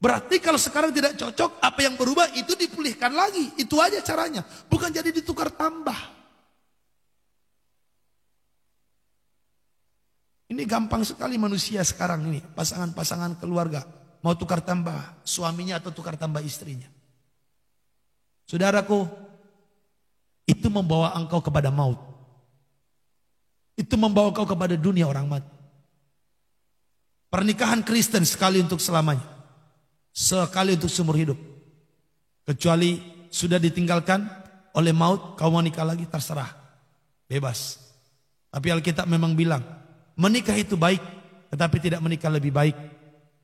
Berarti kalau sekarang tidak cocok, apa yang berubah itu dipulihkan lagi. Itu aja caranya. Bukan jadi ditukar tambah. Ini gampang sekali manusia sekarang ini. Pasangan-pasangan keluarga. Mau tukar tambah suaminya atau tukar tambah istrinya. Saudaraku, itu membawa engkau kepada maut. Itu membawa engkau kepada dunia orang mati. Pernikahan Kristen sekali untuk selamanya. Sekali untuk seumur hidup. Kecuali sudah ditinggalkan oleh maut, kau mau nikah lagi terserah. Bebas. Tapi Alkitab memang bilang, menikah itu baik, tetapi tidak menikah lebih baik.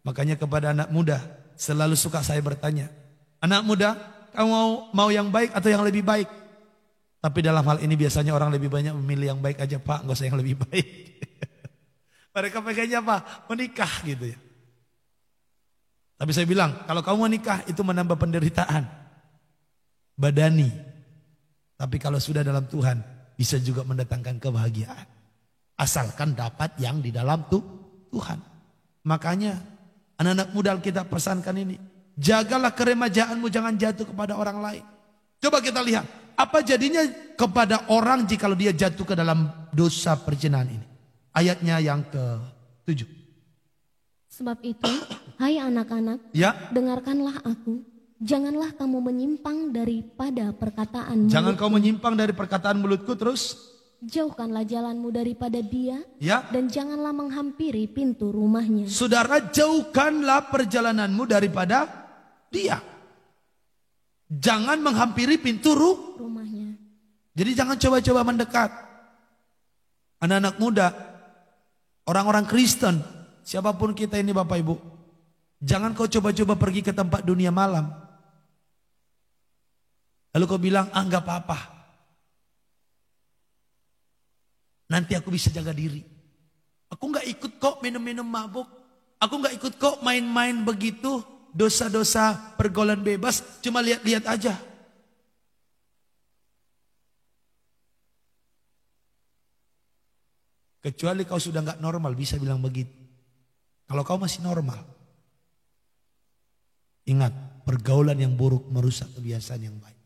Makanya kepada anak muda, selalu suka saya bertanya, anak muda, kamu mau yang baik atau yang lebih baik? Tapi dalam hal ini biasanya orang lebih banyak memilih yang baik aja pak, nggak usah yang lebih baik. Mereka pengennya apa? Menikah gitu ya. Tapi saya bilang, kalau kamu menikah itu menambah penderitaan badani. Tapi kalau sudah dalam Tuhan, bisa juga mendatangkan kebahagiaan. Asalkan dapat yang di dalam Tuhan. Makanya anak-anak muda kita pesankan ini. Jagalah keremajaanmu, jangan jatuh kepada orang lain. Coba kita lihat. Apa jadinya kepada orang jika dia jatuh ke dalam dosa perzinahan ini? Ayatnya yang ke-7. Sebab itu, hai anak-anak, ya, dengarkanlah aku. Janganlah kamu menyimpang daripada perkataan Jangan mulutku. kau menyimpang dari perkataan mulutku terus. Jauhkanlah jalanmu daripada dia, ya, dan janganlah menghampiri pintu rumahnya. Saudara, jauhkanlah perjalananmu daripada dia. Jangan menghampiri pintu rumahnya. Jadi jangan coba-coba mendekat. Anak-anak muda, orang-orang Kristen, siapapun kita ini Bapak Ibu, jangan kau coba-coba pergi ke tempat dunia malam. Lalu kau bilang, enggak apa-apa. Nanti aku bisa jaga diri. Aku enggak ikut kok minum-minum mabuk. Aku enggak ikut kok main-main begitu. Dosa-dosa pergaulan bebas, cuma lihat-lihat aja. Kecuali kau sudah enggak normal bisa bilang begitu. Kalau kau masih normal, ingat, pergaulan yang buruk merusak kebiasaan yang baik.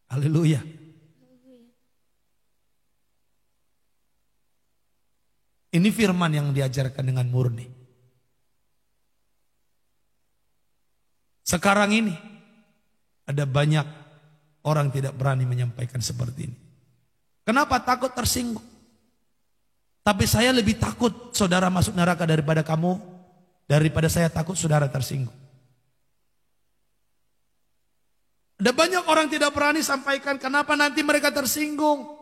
Haleluya. Ini firman yang diajarkan dengan murni. Sekarang ini ada banyak orang tidak berani menyampaikan seperti ini. Kenapa? Takut tersinggung. Tapi saya lebih takut saudara masuk neraka daripada kamu, daripada saya takut saudara tersinggung. Ada banyak orang tidak berani sampaikan, kenapa nanti mereka tersinggung.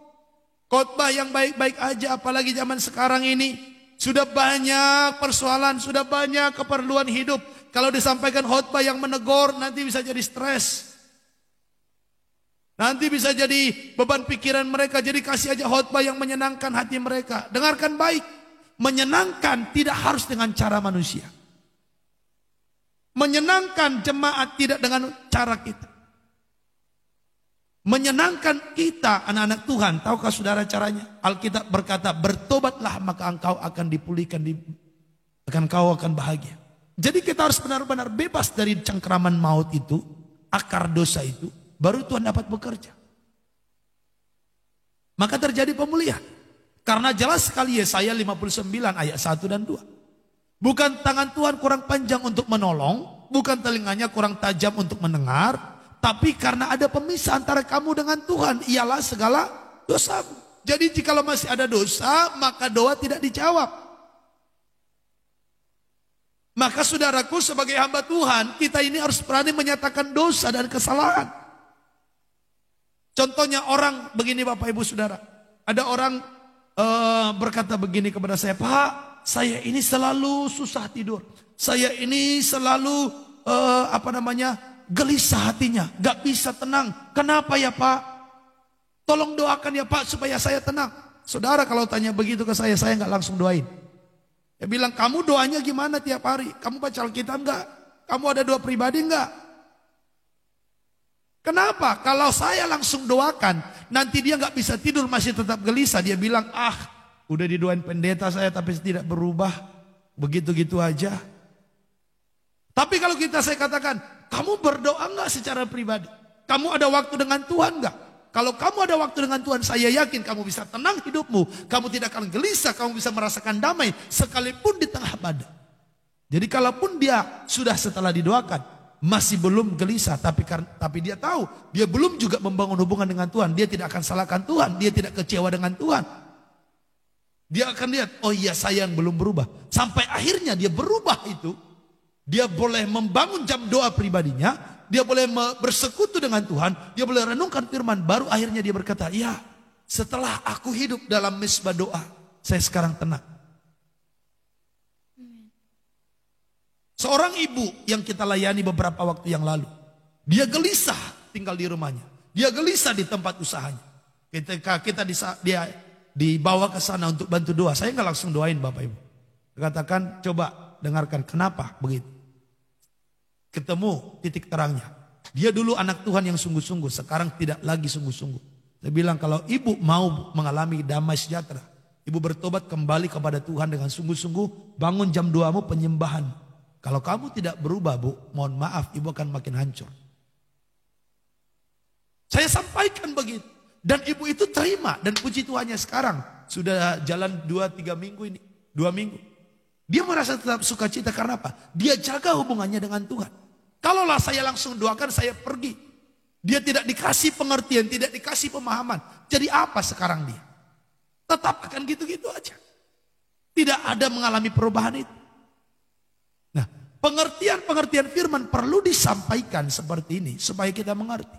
Khotbah yang baik-baik aja, apalagi zaman sekarang ini. Sudah banyak persoalan, sudah banyak keperluan hidup. Kalau disampaikan khotbah yang menegur, nanti bisa jadi stres. Nanti bisa jadi beban pikiran mereka. Jadi kasih aja khotbah yang menyenangkan hati mereka. Dengarkan baik. Menyenangkan tidak harus dengan cara manusia. Menyenangkan jemaat tidak dengan cara kita. Menyenangkan kita anak-anak Tuhan. Tahukah saudara caranya? Alkitab berkata, bertobatlah maka engkau akan dipulihkan. Engkau akan bahagia. Jadi kita harus benar-benar bebas dari cengkraman maut itu. Akar dosa itu. Baru Tuhan dapat bekerja. Maka terjadi pemulihan. Karena jelas sekali Yesaya 59 ayat 1 dan 2. Bukan tangan Tuhan kurang panjang untuk menolong. Bukan telinganya kurang tajam untuk mendengar. Tapi karena ada pemisah antara kamu dengan Tuhan. Ialah segala dosamu. Jadi jikalau masih ada dosa, maka doa tidak dijawab. Maka saudaraku sebagai hamba Tuhan, kita ini harus berani menyatakan dosa dan kesalahan. Contohnya orang begini Bapak Ibu Saudara. Ada orang berkata begini kepada saya, Pak, saya ini selalu susah tidur. Saya ini selalu gelisah hatinya. Gak bisa tenang. Kenapa ya Pak? Tolong doakan ya Pak supaya saya tenang. Saudara kalau tanya begitu ke saya gak langsung doain. Dia bilang, kamu doanya gimana tiap hari? Kamu baca Alkitab enggak? Kamu ada doa pribadi enggak? Kenapa? Kalau saya langsung doakan, nanti dia nggak bisa tidur masih tetap gelisah. Dia bilang, udah didoain pendeta saya tapi tidak berubah. Begitu-gitu aja. Tapi kalau saya katakan, kamu berdoa nggak secara pribadi? Kamu ada waktu dengan Tuhan nggak? Kalau kamu ada waktu dengan Tuhan, saya yakin kamu bisa tenang hidupmu. Kamu tidak akan gelisah, kamu bisa merasakan damai. Sekalipun di tengah badai. Jadi kalaupun dia sudah setelah didoakan, masih belum gelisah, tapi dia tahu dia belum juga membangun hubungan dengan Tuhan. Dia tidak akan salahkan Tuhan, dia tidak kecewa dengan Tuhan. Dia akan lihat, oh iya saya yang belum berubah. Sampai akhirnya dia berubah itu. Dia boleh membangun jam doa pribadinya, dia boleh bersekutu dengan Tuhan, dia boleh renungkan firman. Baru akhirnya dia berkata, ya setelah aku hidup dalam misbah doa, saya sekarang tenang. Seorang ibu yang kita layani beberapa waktu yang lalu. Dia gelisah tinggal di rumahnya. Dia gelisah di tempat usahanya. Ketika dia dibawa ke sana untuk bantu doa. Saya nggak langsung doain Bapak Ibu. Katakan coba dengarkan kenapa begitu. Ketemu titik terangnya. Dia dulu anak Tuhan yang sungguh-sungguh. Sekarang tidak lagi sungguh-sungguh. Saya bilang kalau ibu mau mengalami damai sejahtera. Ibu bertobat kembali kepada Tuhan dengan sungguh-sungguh. Bangun jam doamu penyembahan. Kalau kamu tidak berubah Bu, mohon maaf ibu akan makin hancur. Saya sampaikan begitu. Dan ibu itu terima. Dan puji Tuhannya sekarang. Sudah jalan 2-3 minggu ini. 2 minggu. Dia merasa tetap sukacita karena apa? Dia jaga hubungannya dengan Tuhan. Kalaulah saya langsung doakan saya pergi. Dia tidak dikasih pengertian, tidak dikasih pemahaman. Jadi apa sekarang dia? Tetap akan gitu-gitu aja. Tidak ada mengalami perubahan itu. Pengertian-pengertian firman perlu disampaikan seperti ini supaya kita mengerti.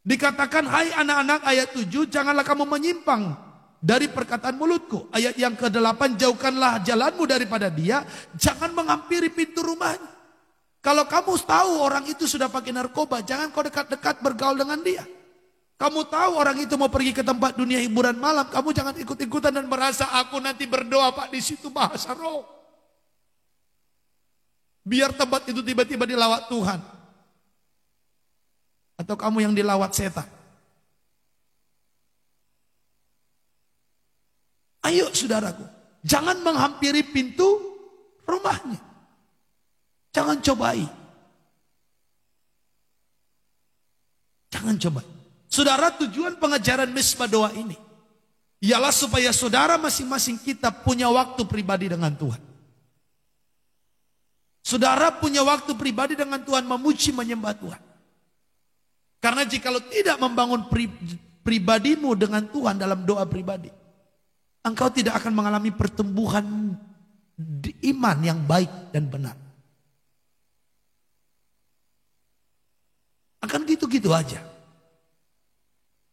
Dikatakan, hai anak-anak ayat 7, janganlah kamu menyimpang dari perkataan mulutku. Ayat yang ke-8, jauhkanlah jalanmu daripada dia, jangan menghampiri pintu rumahnya. Kalau kamu tahu orang itu sudah pakai narkoba, jangan kau dekat-dekat bergaul dengan dia. Kamu tahu orang itu mau pergi ke tempat dunia hiburan malam, kamu jangan ikut-ikutan dan merasa aku nanti berdoa Pak di situ bahasa roh. Biar tempat itu tiba-tiba dilawat Tuhan. Atau kamu yang dilawat setan. Ayo saudaraku, jangan menghampiri pintu rumahnya. Jangan cobai. Jangan coba. Saudara, tujuan pengajaran misbah doa ini ialah supaya saudara masing-masing kita punya waktu pribadi dengan Tuhan. Saudara punya waktu pribadi dengan Tuhan, memuji, menyembah Tuhan. Karena jikalau tidak membangun pribadimu dengan Tuhan dalam doa pribadi, engkau tidak akan mengalami pertumbuhan iman yang baik dan benar. Akan gitu-gitu aja.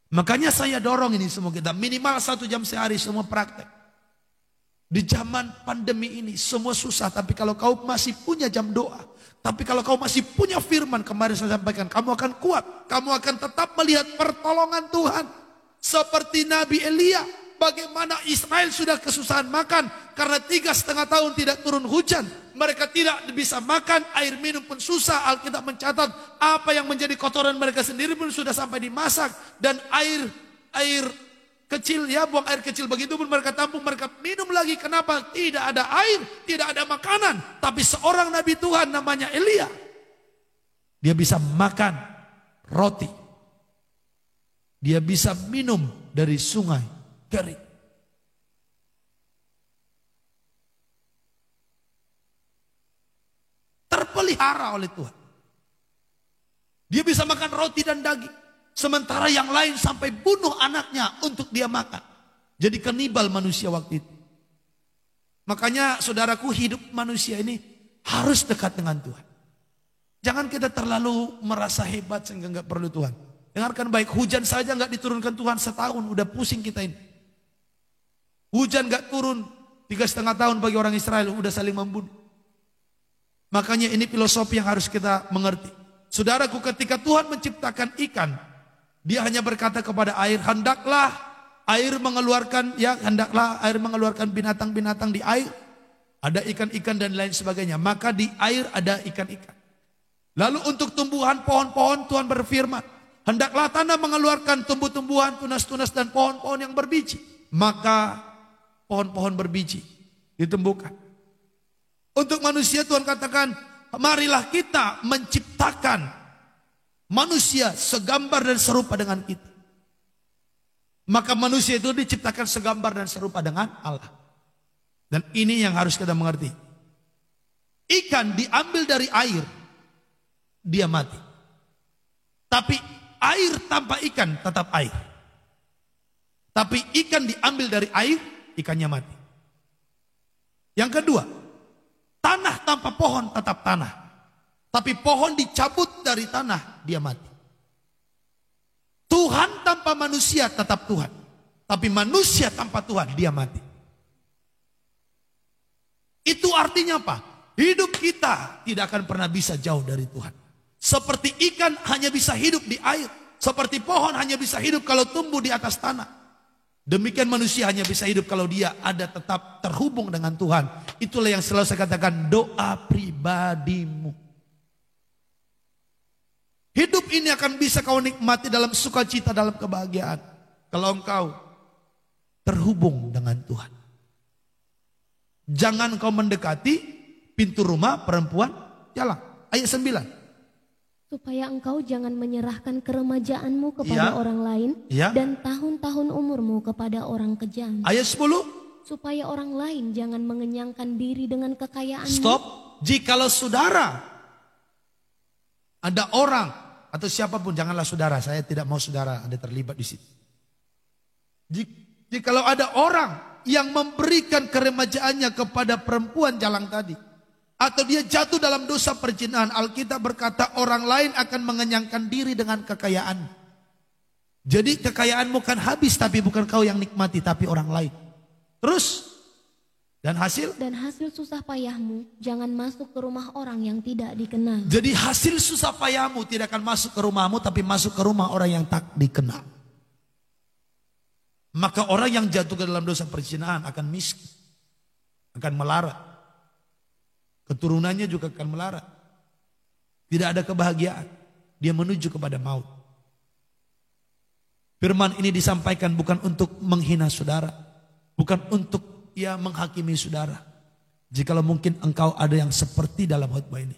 Makanya saya dorong ini semua kita, minimal 1 jam sehari semua praktek. Di zaman pandemi ini semua susah, tapi kalau kau masih punya jam doa, tapi kalau kau masih punya firman, kemarin saya sampaikan, kamu akan kuat, kamu akan tetap melihat pertolongan Tuhan. Seperti Nabi Elia, bagaimana Israel sudah kesusahan makan karena 3,5 tahun tidak turun hujan. Mereka tidak bisa makan, air minum pun susah. Alkitab mencatat apa yang menjadi kotoran mereka sendiri pun sudah sampai dimasak. Dan air kecil, ya buang air kecil, begitu pun mereka tampung, mereka minum lagi. Kenapa? Tidak ada air, tidak ada makanan. Tapi seorang Nabi Tuhan namanya Elia, dia bisa makan roti, dia bisa minum dari sungai kering. Terpelihara oleh Tuhan. Dia bisa makan roti dan daging. Sementara yang lain sampai bunuh anaknya untuk dia makan. Jadi kanibal manusia waktu itu. Makanya saudaraku, hidup manusia ini harus dekat dengan Tuhan. Jangan kita terlalu merasa hebat sehingga nggak perlu Tuhan. Dengarkan baik, hujan saja nggak diturunkan Tuhan setahun, udah pusing kita ini. Hujan nggak turun 3,5 tahun bagi orang Israel, udah saling membunuh. Makanya ini filosofi yang harus kita mengerti. Saudaraku, ketika Tuhan menciptakan ikan, Dia hanya berkata kepada air, hendaklah air mengeluarkan binatang-binatang di air. Ada ikan-ikan dan lain sebagainya. Maka di air ada ikan-ikan. Lalu untuk tumbuhan pohon-pohon Tuhan berfirman, hendaklah tanah mengeluarkan tumbuh-tumbuhan, tunas-tunas dan pohon-pohon yang berbiji. Maka pohon-pohon berbiji ditumbuhkan. Untuk manusia Tuhan katakan, marilah kita menciptakan manusia segambar dan serupa dengan kita. Maka manusia itu diciptakan segambar dan serupa dengan Allah. Dan ini yang harus kita mengerti. Ikan diambil dari air, dia mati. Tapi air tanpa ikan tetap air. Tapi ikan diambil dari air, ikannya mati. Yang kedua, tanah tanpa pohon tetap tanah. Tapi pohon dicabut dari tanah, dia mati. Tuhan tanpa manusia tetap Tuhan. Tapi manusia tanpa Tuhan, dia mati. Itu artinya apa? Hidup kita tidak akan pernah bisa jauh dari Tuhan. Seperti ikan hanya bisa hidup di air. Seperti pohon hanya bisa hidup kalau tumbuh di atas tanah. Demikian manusia hanya bisa hidup kalau dia ada tetap terhubung dengan Tuhan. Itulah yang selalu saya katakan, doa pribadimu. Hidup ini akan bisa kau nikmati dalam sukacita, dalam kebahagiaan. Kalau engkau terhubung dengan Tuhan. Jangan kau mendekati pintu rumah perempuan jalan. Ayat 9. Supaya engkau jangan menyerahkan keremajaanmu kepada orang lain. Dan tahun-tahun umurmu kepada orang kejam. Ayat 10. Supaya orang lain jangan mengenyangkan diri dengan kekayaanmu. Stop. Jikalau saudara, ada orang atau siapapun, janganlah saudara, saya tidak mau saudara ada terlibat di situ. Jikalau ada orang yang memberikan keremajaannya kepada perempuan jalang tadi, atau dia jatuh dalam dosa perzinahan, Alkitab berkata orang lain akan mengenyangkan diri dengan kekayaan. Jadi kekayaanmu kan habis, tapi bukan kau yang nikmati, tapi orang lain. Terus, dan hasil susah payahmu jangan masuk ke rumah orang yang tidak dikenal. Jadi hasil susah payahmu tidak akan masuk ke rumahmu, tapi masuk ke rumah orang yang tak dikenal. Maka orang yang jatuh ke dalam dosa perzinahan akan miskin, akan melarat. Keturunannya juga akan melarat. Tidak ada kebahagiaan. Dia menuju kepada maut. Firman ini disampaikan bukan untuk menghina saudara, bukan untuk menghakimi saudara. Jikalau mungkin engkau ada yang seperti dalam khotbah ini.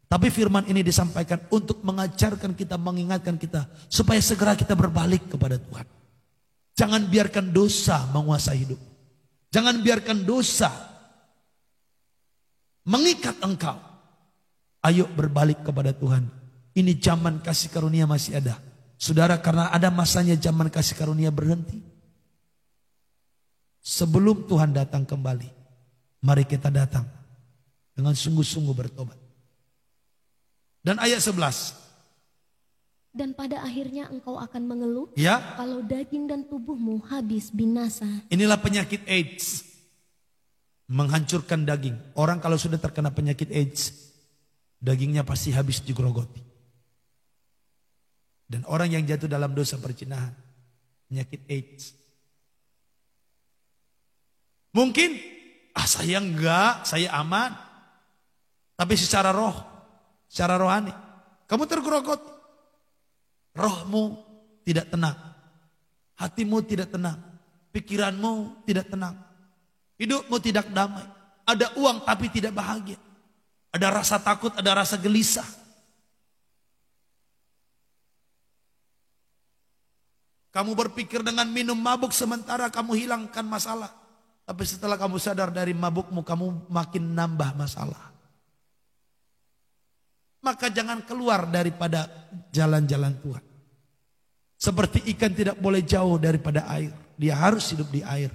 Tapi firman ini disampaikan untuk mengajarkan kita, mengingatkan kita, supaya segera kita berbalik kepada Tuhan. Jangan biarkan dosa menguasai hidup. Jangan biarkan dosa mengikat engkau. Ayo berbalik kepada Tuhan. Ini zaman kasih karunia masih ada. Saudara, karena ada masanya zaman kasih karunia berhenti. Sebelum Tuhan datang kembali, mari kita datang dengan sungguh-sungguh bertobat. Dan ayat 11. Dan pada akhirnya engkau akan mengeluh kalau daging dan tubuhmu habis binasa. Inilah penyakit AIDS. menghancurkan daging. Orang kalau sudah terkena penyakit AIDS, dagingnya pasti habis digerogoti. Dan orang yang jatuh dalam dosa perzinahan, penyakit AIDS. Mungkin, saya enggak, saya aman. Tapi secara rohani, kamu tergerogoti. Rohmu tidak tenang. Hatimu tidak tenang. Pikiranmu tidak tenang. Hidupmu tidak damai. Ada uang tapi tidak bahagia. Ada rasa takut, ada rasa gelisah. Kamu berpikir dengan minum mabuk sementara kamu hilangkan masalah. Tapi setelah kamu sadar dari mabukmu, kamu makin nambah masalah. Maka jangan keluar daripada jalan-jalan Tuhan. Seperti ikan tidak boleh jauh daripada air. Dia harus hidup di air.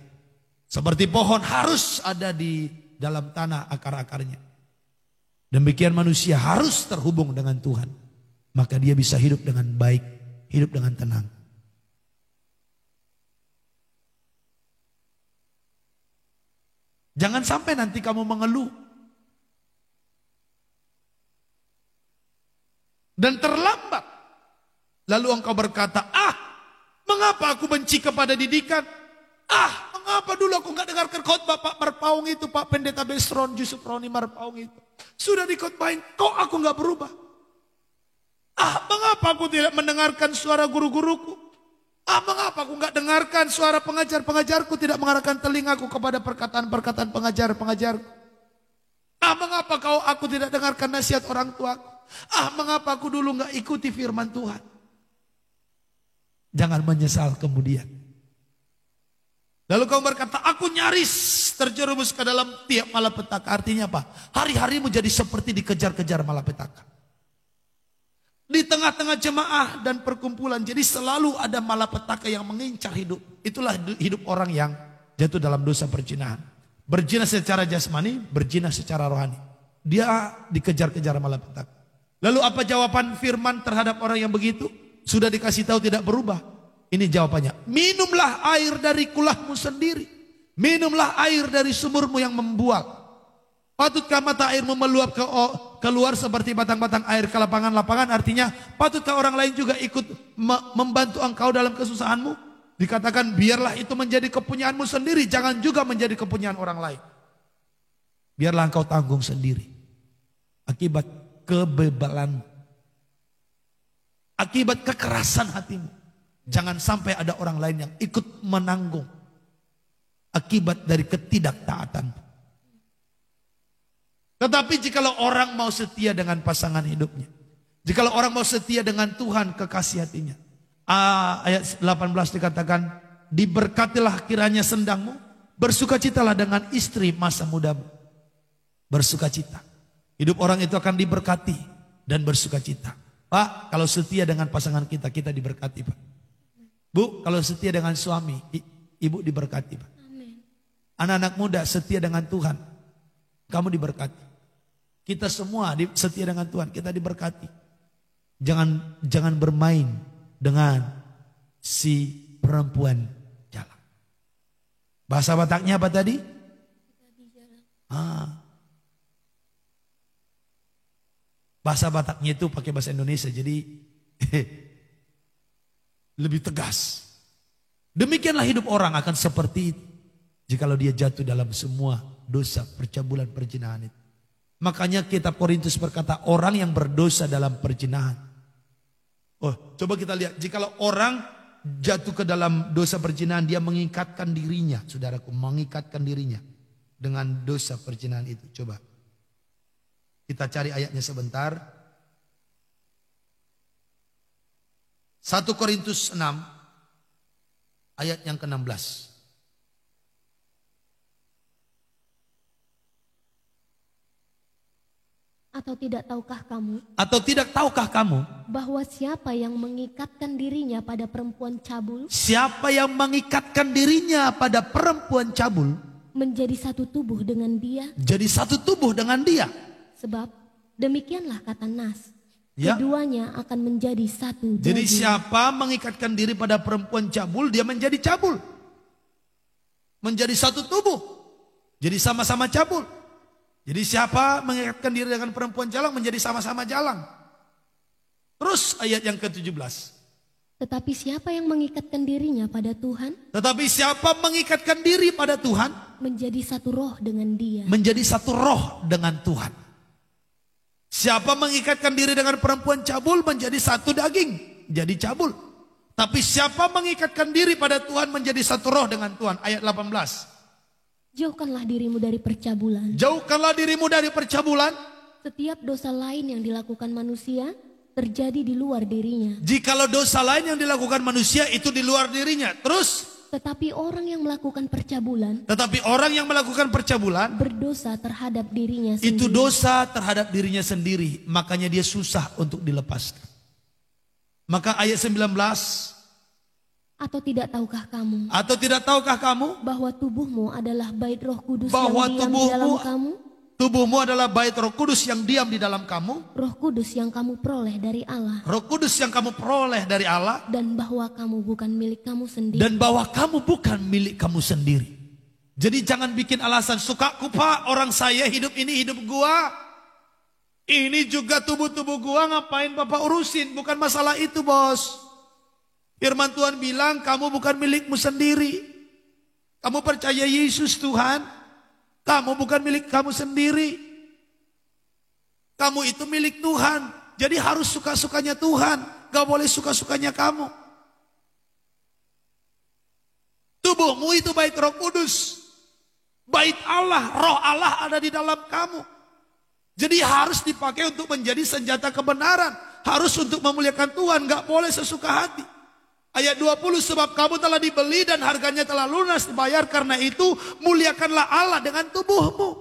Seperti pohon harus ada di dalam tanah akar-akarnya. Demikian manusia harus terhubung dengan Tuhan. Maka dia bisa hidup dengan baik, hidup dengan tenang. Jangan sampai nanti kamu mengeluh. Dan terlambat. Lalu engkau berkata, mengapa aku benci kepada didikan? Mengapa dulu aku gak dengarkan khotbah Pak Marpaung itu, Pak Pendeta Besron Yusuf Roni Marpaung itu. Sudah dikhotbahin, kok aku gak berubah? Mengapa aku tidak mendengarkan suara guru-guruku? Mengapa aku gak dengarkan suara pengajar-pengajarku, tidak mengarahkan telingaku kepada perkataan-perkataan pengajar-pengajarku? Mengapa aku tidak dengarkan nasihat orang tuaku? Mengapa aku dulu gak ikuti firman Tuhan? Jangan menyesal kemudian. Lalu kau berkata, aku nyaris terjerumus ke dalam tiap malapetaka. Artinya apa? Hari-harimu jadi seperti dikejar-kejar malapetaka. Di tengah-tengah jemaah dan perkumpulan, jadi selalu ada malapetaka yang mengincar hidup. Itulah hidup orang yang jatuh dalam dosa perzinahan. Berzina secara jasmani, berzina secara rohani. Dia dikejar-kejar malapetaka. Lalu apa jawaban firman terhadap orang yang begitu? Sudah dikasih tahu tidak berubah. Ini jawabannya. Minumlah air dari kulahmu sendiri. Minumlah air dari sumurmu yang membual. Patutkah mata airmu meluap keluar seperti batang-batang air ke lapangan-lapangan? Artinya, patutkah orang lain juga ikut membantu engkau dalam kesusahanmu? Dikatakan, biarlah itu menjadi kepunyaanmu sendiri. Jangan juga menjadi kepunyaan orang lain. Biarlah engkau tanggung sendiri. Akibat kebebalanmu. Akibat kekerasan hatimu. Jangan sampai ada orang lain yang ikut menanggung akibat dari ketidaktaatanmu. Tetapi jikalau orang mau setia dengan pasangan hidupnya, jikalau orang mau setia dengan Tuhan kekasih hatinya, ayat 18 dikatakan, diberkatilah kiranya sendangmu, bersukacitalah dengan istri masa mudamu. Bersukacita. Hidup orang itu akan diberkati dan bersukacita. Pak, kalau setia dengan pasangan kita, kita diberkati, Pak. Bu, kalau setia dengan suami, ibu diberkati, Pak. Anak-anak muda setia dengan Tuhan, kamu diberkati. Kita semua setia dengan Tuhan, kita diberkati. Jangan bermain dengan si perempuan jalan. Bahasa Bataknya apa tadi? Bahasa Bataknya itu pakai bahasa Indonesia, jadi lebih tegas. Demikianlah hidup orang akan seperti itu jikalau dia jatuh dalam semua dosa percabulan perzinahan itu. Makanya kitab Korintus berkata, orang yang berdosa dalam perzinahan. Coba kita lihat, jikalau orang jatuh ke dalam dosa perzinahan, dia mengikatkan dirinya, saudaraku, mengikatkan dirinya dengan dosa perzinahan itu. Coba kita cari ayatnya sebentar. 1 Korintus 6 ayat yang ke-16. Atau tidak tahukah kamu bahwa siapa yang mengikatkan dirinya pada perempuan cabul, siapa yang mengikatkan dirinya pada perempuan cabul, menjadi satu tubuh dengan dia? Jadi satu tubuh dengan dia. Sebab demikianlah kata Nas, ya, keduanya akan menjadi satu. Jadi siapa mengikatkan diri pada perempuan cabul, dia menjadi cabul. Menjadi satu tubuh. Jadi sama-sama cabul. Jadi siapa mengikatkan diri dengan perempuan jalang menjadi sama-sama jalang. Terus ayat yang ke-17. Tetapi siapa yang mengikatkan dirinya pada Tuhan, Tetapi siapa mengikatkan diri pada Tuhan, menjadi satu roh dengan Dia. menjadi satu roh dengan Tuhan. Siapa mengikatkan diri dengan perempuan cabul menjadi satu daging, jadi cabul. Tapi siapa mengikatkan diri pada Tuhan menjadi satu roh dengan Tuhan. Ayat 18. Jauhkanlah dirimu dari percabulan. Jauhkanlah dirimu dari percabulan. Setiap dosa lain yang dilakukan manusia terjadi di luar dirinya. Jikalau dosa lain yang dilakukan manusia itu di luar dirinya. Terus, Tetapi orang yang melakukan percabulan tetapi orang yang melakukan percabulan berdosa terhadap dirinya sendiri. itu dosa terhadap dirinya sendiri. Makanya dia susah untuk dilepaskan. Maka ayat 19. Atau tidak tahukah kamu Atau tidak tahukah kamu bahwa tubuhmu adalah bait Roh Kudus bahwa yang diam di dalam kamu? tubuhmu adalah bait Roh Kudus yang diam di dalam kamu. Roh Kudus yang kamu peroleh dari Allah. Roh Kudus yang kamu peroleh dari Allah. Dan bahwa kamu bukan milik kamu sendiri. Dan bahwa kamu bukan milik kamu sendiri. Jadi jangan bikin alasan, sukaku Pak, orang saya hidup ini hidup gua. Ini juga tubuh-tubuh gua, ngapain Bapak urusin? Bukan masalah itu, Bos. Firman Tuhan bilang kamu bukan milikmu sendiri. Kamu percaya Yesus Tuhan. Kamu bukan milik kamu sendiri. Kamu itu milik Tuhan. Jadi harus suka-sukanya Tuhan. Gak boleh suka-sukanya kamu. Tubuhmu itu bait Roh Kudus. Bait Allah, roh Allah ada di dalam kamu. Jadi harus dipakai untuk menjadi senjata kebenaran. Harus untuk memuliakan Tuhan. Gak boleh sesuka hati. Ayat 20, sebab kamu telah dibeli dan harganya telah lunas dibayar. Karena itu muliakanlah Allah dengan tubuhmu.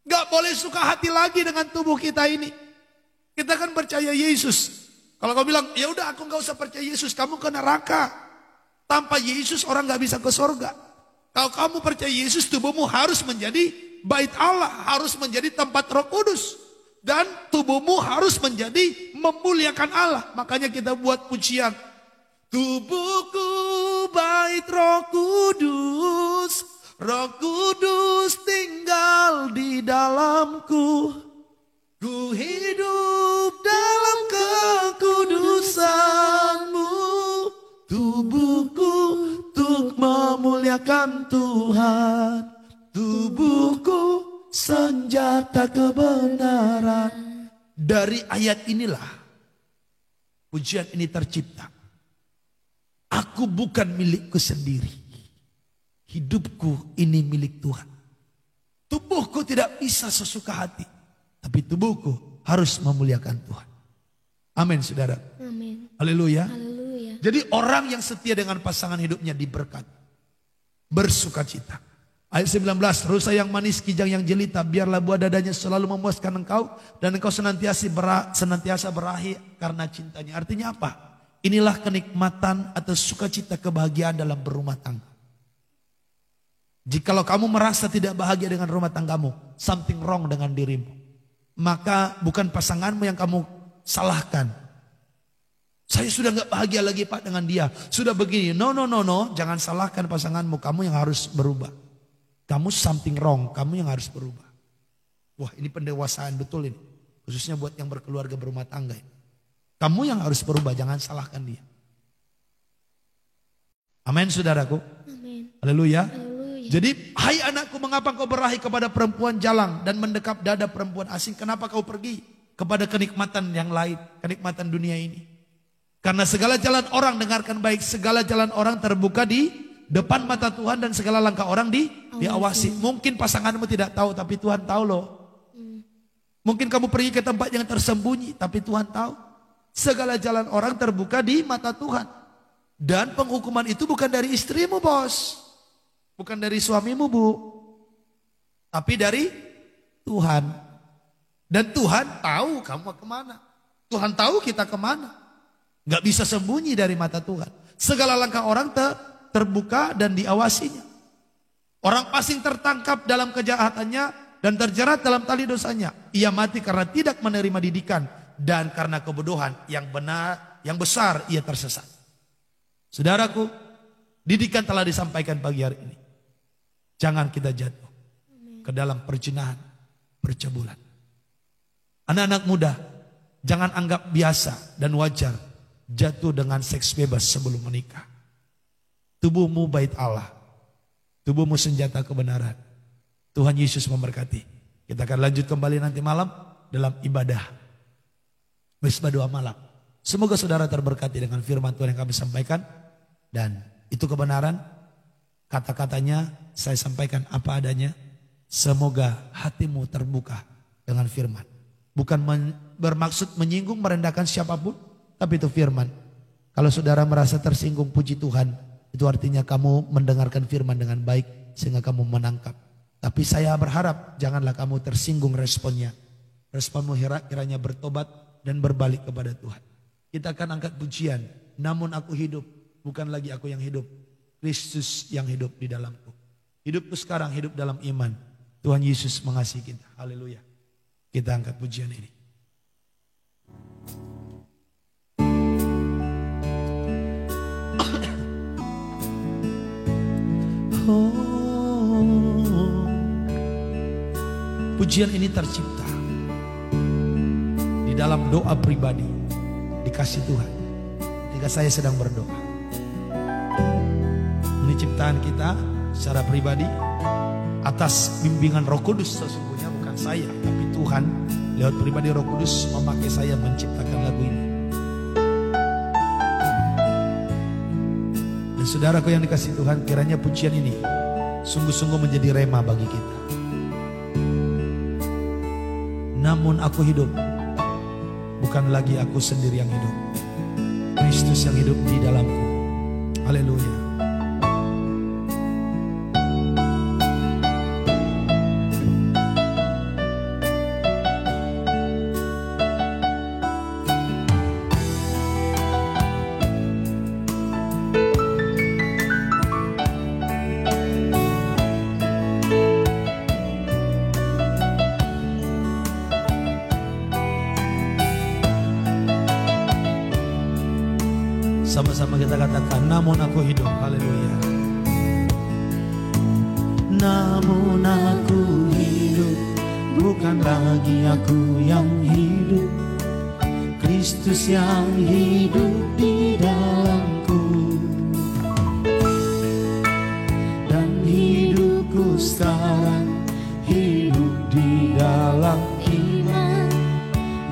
Gak boleh suka hati lagi dengan tubuh kita ini. Kita kan percaya Yesus. Kalau kau bilang, ya udah aku gak usah percaya Yesus, kamu ke neraka. Tanpa Yesus orang gak bisa ke sorga. Kalau kamu percaya Yesus, tubuhmu harus menjadi bait Allah. Harus menjadi tempat Roh Kudus. Dan tubuhmu harus menjadi memuliakan Allah. Makanya kita buat pujian. Tubuhku bait Roh Kudus, Roh Kudus tinggal di dalamku. Ku hidup dalam kekudusan-Mu. Tubuhku untuk memuliakan Tuhan. Tubuhku senjata kebenaran. Dari ayat inilah pujian ini tercipta. Aku bukan milikku sendiri. Hidupku ini milik Tuhan. Tubuhku tidak bisa sesuka hati. Tapi tubuhku harus memuliakan Tuhan. Amin, saudara. Amin. Haleluya. Haleluya. Jadi orang yang setia dengan pasangan hidupnya diberkati. Bersuka cita. Ayat 19. Rusa yang manis, kijang yang jelita, biarlah buah dadanya selalu memuaskan engkau. Dan engkau senantiasa berahi karena cintanya. Artinya apa? Inilah kenikmatan atau sukacita kebahagiaan dalam berumah tangga. Jikalau kamu merasa tidak bahagia dengan rumah tanggamu, something wrong dengan dirimu. Maka bukan pasanganmu yang kamu salahkan. Saya sudah gak bahagia lagi Pak dengan dia. Sudah begini, no. Jangan salahkan pasanganmu, kamu yang harus berubah. Kamu something wrong, kamu yang harus berubah. Wah, ini pendewasaan betul ini. Khususnya buat yang berkeluarga berumah tangga. Kamu yang harus berubah, jangan salahkan dia. Amin, saudaraku. Amin. Haleluya. Haleluya. Jadi, hai anakku, mengapa kau berahi kepada perempuan jalang dan mendekap dada perempuan asing? Kenapa kau pergi kepada kenikmatan yang lain, kenikmatan dunia ini? Karena segala jalan orang, dengarkan baik, segala jalan orang terbuka di depan mata Tuhan dan segala langkah orang diawasi. Mungkin pasanganmu tidak tahu, tapi Tuhan tahu loh. Mungkin kamu pergi ke tempat yang tersembunyi, tapi Tuhan tahu. Segala jalan orang terbuka di mata Tuhan. Dan penghukuman itu bukan dari istrimu, bos. Bukan dari suamimu, bu. Tapi dari Tuhan. Dan Tuhan tahu kamu kemana. Tuhan tahu kita kemana. Gak bisa sembunyi dari mata Tuhan. Segala langkah orang terbuka dan diawasinya. Orang asing tertangkap dalam kejahatannya dan terjerat dalam tali dosanya. Ia mati karena tidak menerima didikan. Dan karena kebodohan yang besar ia tersesat. Saudaraku, didikan telah disampaikan pagi hari ini. Jangan kita jatuh ke dalam perzinahan, percabulan. Anak-anak muda, jangan anggap biasa dan wajar jatuh dengan seks bebas sebelum menikah. Tubuhmu bait Allah. Tubuhmu senjata kebenaran. Tuhan Yesus memberkati. Kita akan lanjut kembali nanti malam dalam ibadah Wisma doa malam. Semoga saudara terberkati dengan firman Tuhan yang kami sampaikan. Dan itu kebenaran. Kata-katanya saya sampaikan apa adanya. Semoga hatimu terbuka dengan firman. Bukan bermaksud menyinggung, merendahkan siapapun. Tapi itu firman. Kalau saudara merasa tersinggung, puji Tuhan. Itu artinya kamu mendengarkan firman dengan baik. Sehingga kamu menangkap. Tapi saya berharap janganlah kamu tersinggung responnya. Responmu kiranya bertobat dan berbalik kepada Tuhan. Kita akan angkat pujian. Namun aku hidup, bukan lagi aku yang hidup. Kristus yang hidup di dalamku. Hidupku sekarang hidup dalam iman. Tuhan Yesus mengasihi kita. Haleluya. Kita angkat pujian ini. Pujian ini tercipta di dalam doa pribadi, dikasih Tuhan ketika saya sedang berdoa. Ini ciptaan kita secara pribadi atas bimbingan Roh Kudus, sesungguhnya bukan saya, tapi Tuhan lewat pribadi Roh Kudus memakai saya menciptakan lagu ini. Dan saudaraku yang dikasih Tuhan, kiranya pujian ini sungguh-sungguh menjadi rema bagi kita. Namun aku hidup, bukan lagi aku sendiri yang hidup. Kristus yang hidup di dalamku. Haleluya. Sama-sama kita katakan, namun aku hidup. Haleluya. Namun aku hidup, bukan lagi aku yang hidup. Kristus yang hidup di dalamku. Dan hidupku sekarang hidup di dalam iman.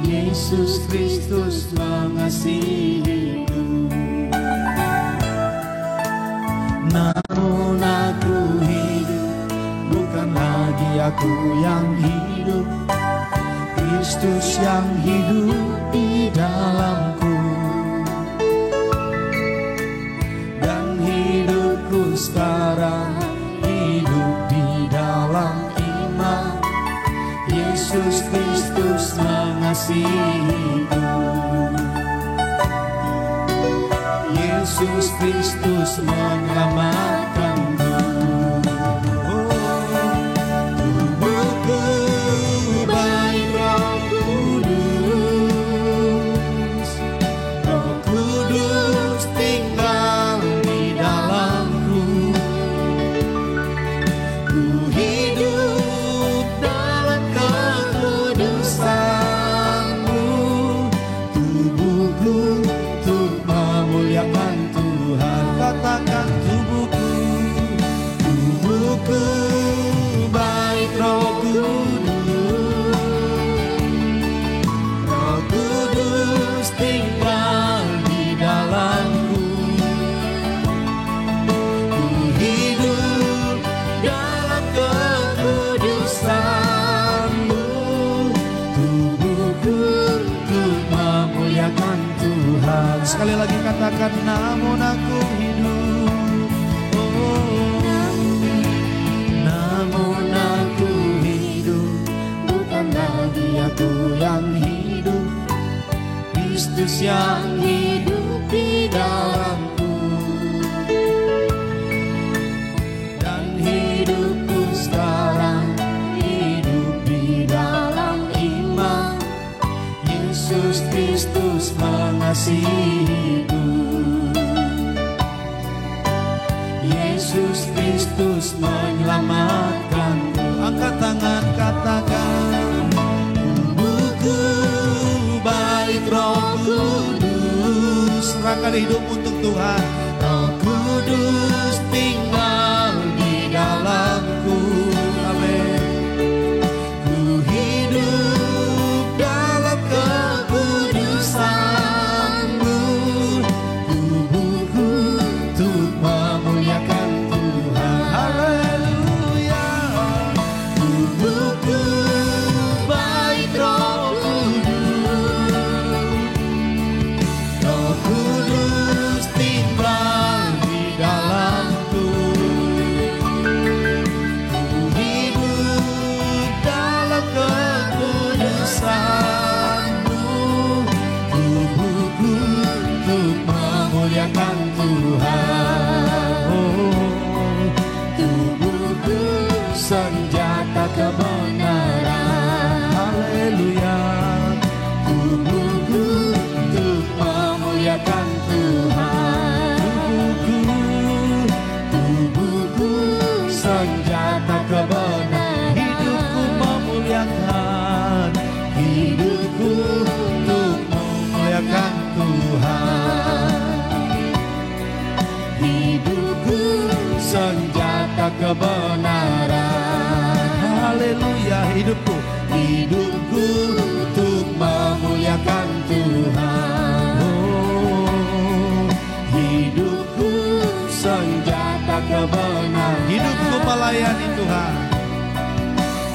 Yesus Kristus mengasihiku. Namun aku hidup, bukan lagi aku yang hidup. Kristus yang hidup di dalamku. Dan hidupku sekarang hidup di dalam iman. Yesus Kristus mengasihiku. Yesus Kristus menyelamatkanku. Tubuhku baik Roh Kudus. Roh Kudus tinggal di dalamku. Ku hidup dalam kekudusan-Mu. Tubuhku untuk memuliakan Tuhan. Katakan tubuhku, tubuhku baik Roh Kudus. Roh Kudus tinggal di dalamku. Ku hidup dalam kekudusan-Mu. Tubuhku untuk memuliakan Tuhan. Sekali lagi katakan, namun aku hidup. Namun aku hidup, bukan lagi aku yang hidup. Kristus yang hidup di dalamku. Dan hidupku sekarang hidup di dalam iman. Yesus Kristus mengasihiku. Yesus Kristus menyelamatkanku. Angkat tangan, katakan, tubuhku baik Roh Kudus. Serahkan hidup untuk Tuhan. Roh Kudus tinggal di dalamku. Amin. Ku hidup dalam kekudusan-Mu. Tubuhku untuk memuliakan Tuhan. Haleluya. Tubuhku baik Roh Kudus. Roh Kudus tinggal di dalamku. Ku hidup dalam kekudusan-Mu. Tubuhku untuk memuliakan Tuhan. Oh, tubuhku senjata kebenaran. Haleluya. Tubuhku untuk memuliakan Tuhan. Tubuhku senjata kebenaran. Hidupku memuliakan. Hidupku untuk memuliakan Tuhan. Hidupku senjata kebenaran. Haleluya. Hidupku untuk memuliakan Tuhan. Oh, hidupku senjata kebenaran. Hidupku melayani Tuhan.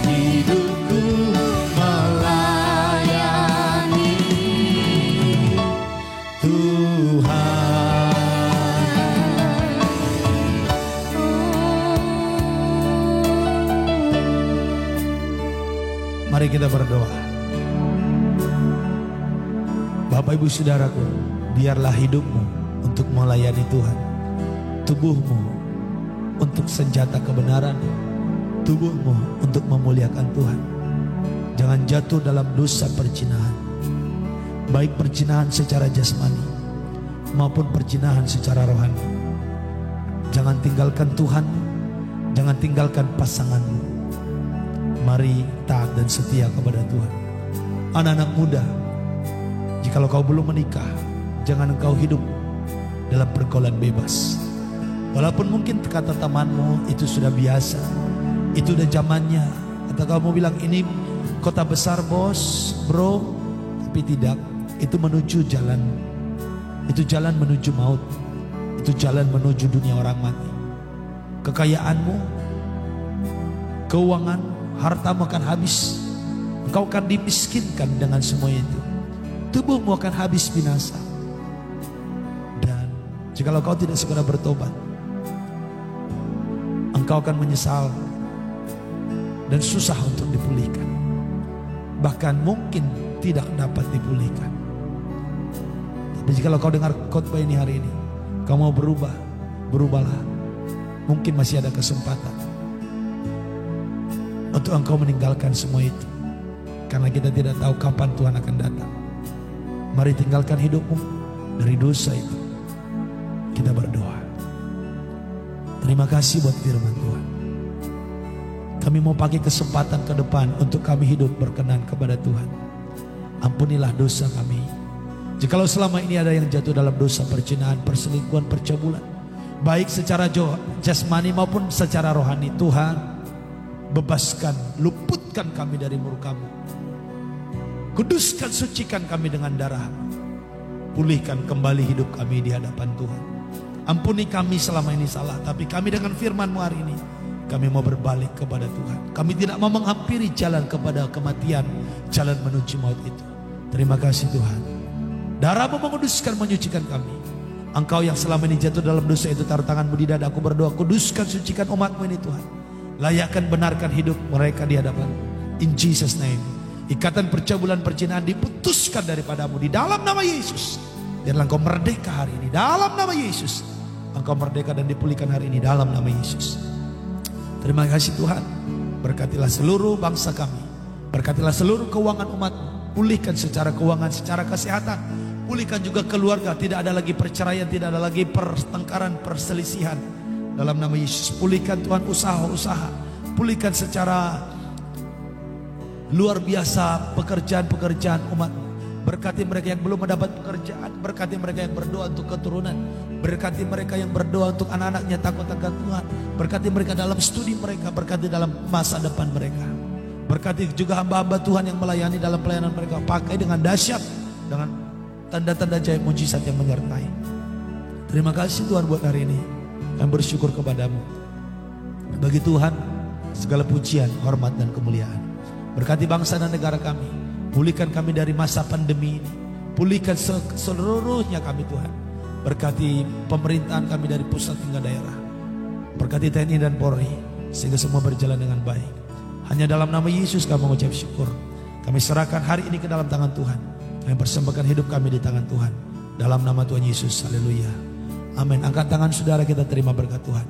Hidupku melayani Tuhan. Mari kita berdoa. Bapak Ibu Saudaraku, biarlah hidupmu untuk melayani Tuhan. Tubuhmu untuk senjata kebenaran. Tubuhmu untuk memuliakan Tuhan. Jangan jatuh dalam dosa perzinahan. Baik perzinahan secara jasmani maupun perzinahan secara rohani. Jangan tinggalkan Tuhan. Jangan tinggalkan pasanganmu. Mari taat dan setia kepada Tuhan. Anak-anak muda, jikalau kau belum menikah, jangan engkau hidup dalam pergaulan bebas. Walaupun mungkin kata temanmu itu sudah biasa, itu udah zamannya. Atau kamu bilang ini kota besar bos, bro. Tapi tidak, itu menuju jalan. Itu jalan menuju maut. Itu jalan menuju dunia orang mati. Kekayaanmu, keuangan, hartamu akan habis. Engkau akan dimiskinkan dengan semua itu. Tubuhmu akan habis binasa. Dan jikalau kau tidak segera bertobat, engkau akan menyesal dan susah untuk dipulihkan. Bahkan mungkin tidak dapat dipulihkan. Tapi jikalau kau dengar khotbah ini hari ini, kau mau berubah, berubahlah. Mungkin masih ada kesempatan untuk engkau meninggalkan semua itu. Karena kita tidak tahu kapan Tuhan akan datang. Mari tinggalkan hidupmu dari dosa itu. Kita berdoa. Terima kasih buat firman Tuhan. Kami mau pakai kesempatan ke depan untuk kami hidup berkenan kepada Tuhan. Ampunilah dosa kami. Jikalau selama ini ada yang jatuh dalam dosa perzinahan, perselingkuhan, percabulan, baik secara jasmani maupun secara rohani, Tuhan bebaskan, luputkan kami dari murka-Mu. Kuduskan, sucikan kami dengan darah. Pulihkan kembali hidup kami di hadapan Tuhan. Ampuni kami selama ini salah, tapi kami dengan firman-Mu hari ini, kami mau berbalik kepada Tuhan. Kami tidak mau menghampiri jalan kepada kematian, jalan menuju maut itu. Terima kasih Tuhan. Darah-Mu menguduskan, menyucikan kami. Engkau yang selama ini jatuh dalam dosa itu, taruh tangan-Mu di dada. Aku berdoa, kuduskan, sucikan umat-Mu ini Tuhan. Layakkan, benarkan hidup mereka di hadapan. In Jesus name. Ikatan percabulan perzinahan diputuskan daripada-Mu di dalam nama Yesus. Biarlah engkau merdeka hari ini dalam nama Yesus. Engkau merdeka dan dipulihkan hari ini dalam nama Yesus. Terima kasih Tuhan. Berkatilah seluruh bangsa kami. Berkatilah seluruh keuangan umat-Mu. Pulihkan secara keuangan, secara kesehatan. Pulihkan juga keluarga. Tidak ada lagi perceraian, tidak ada lagi pertengkaran, perselisihan. Dalam nama Yesus, pulihkan Tuhan usaha-usaha. Pulihkan secara luar biasa pekerjaan-pekerjaan umat. Berkati mereka yang belum mendapat pekerjaan. Berkati mereka yang berdoa untuk keturunan. Berkati mereka yang berdoa untuk anak-anaknya takut akan Tuhan. Berkati mereka dalam studi mereka. Berkati dalam masa depan mereka. Berkati juga hamba-hamba Tuhan yang melayani dalam pelayanan mereka. Pakai dengan dahsyat, dengan tanda-tanda jaya mujizat yang menyertai. Terima kasih Tuhan buat hari ini. Kami bersyukur kepadamu. Bagi Tuhan segala pujian, hormat dan kemuliaan. Berkati bangsa dan negara kami. Pulihkan kami dari masa pandemi ini. Pulihkan seluruhnya kami Tuhan. Berkati pemerintahan kami dari pusat hingga daerah. Berkati TNI dan Polri. Sehingga semua berjalan dengan baik. Hanya dalam nama Yesus kami mengucap syukur. Kami serahkan hari ini ke dalam tangan Tuhan. Kami persembahkan hidup kami di tangan Tuhan. Dalam nama Tuhan Yesus. Haleluya. Amin. Angkat tangan saudara, kita terima berkat Tuhan.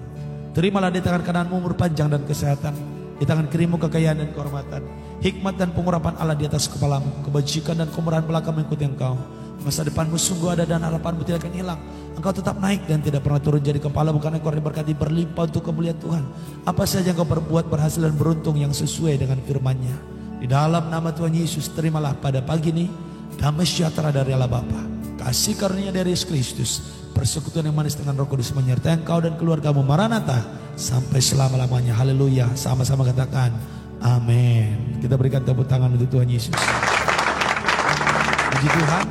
Terimalah di tangan kananmu umur panjang dan kesehatan. Di tangan kirimu kekayaan dan kehormatan. Hikmat dan pengurapan Allah di atas kepalamu. Kebajikan dan kemurahan belaka mengikuti engkau. Masa depanmu sungguh ada dan harapanmu tidak akan hilang. Engkau tetap naik dan tidak pernah turun jadi kepala. Bukan engkau diberkati berlimpah untuk kemuliaan Tuhan. Apa saja engkau perbuat berhasil dan beruntung yang sesuai dengan firman-Nya. Di dalam nama Tuhan Yesus, terimalah pada pagi ini damai sejahtera dari Allah Bapa, kasih karunia dari Yesus Kristus, persekutuan yang manis dengan Roh Kudus menyertai engkau dan keluargamu. Maranatha, sampai selama-lamanya. Haleluya. Sama-sama katakan amin. Kita berikan tepuk tangan untuk Tuhan Yesus. Puji Tuhan,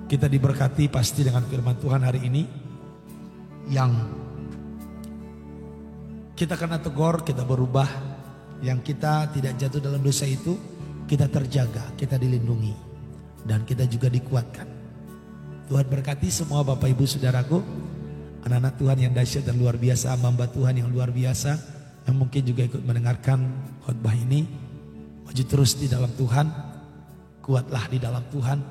kita diberkati pasti dengan firman Tuhan hari ini. Yang kita kena tegur, kita berubah. Yang kita tidak jatuh dalam dosa itu, kita terjaga, kita dilindungi, dan kita juga dikuatkan. Tuhan berkati semua Bapak Ibu Saudaraku, anak-anak Tuhan yang dahsyat dan luar biasa, hamba Tuhan yang luar biasa, yang mungkin juga ikut mendengarkan khotbah ini. Maju terus di dalam Tuhan, kuatlah di dalam Tuhan,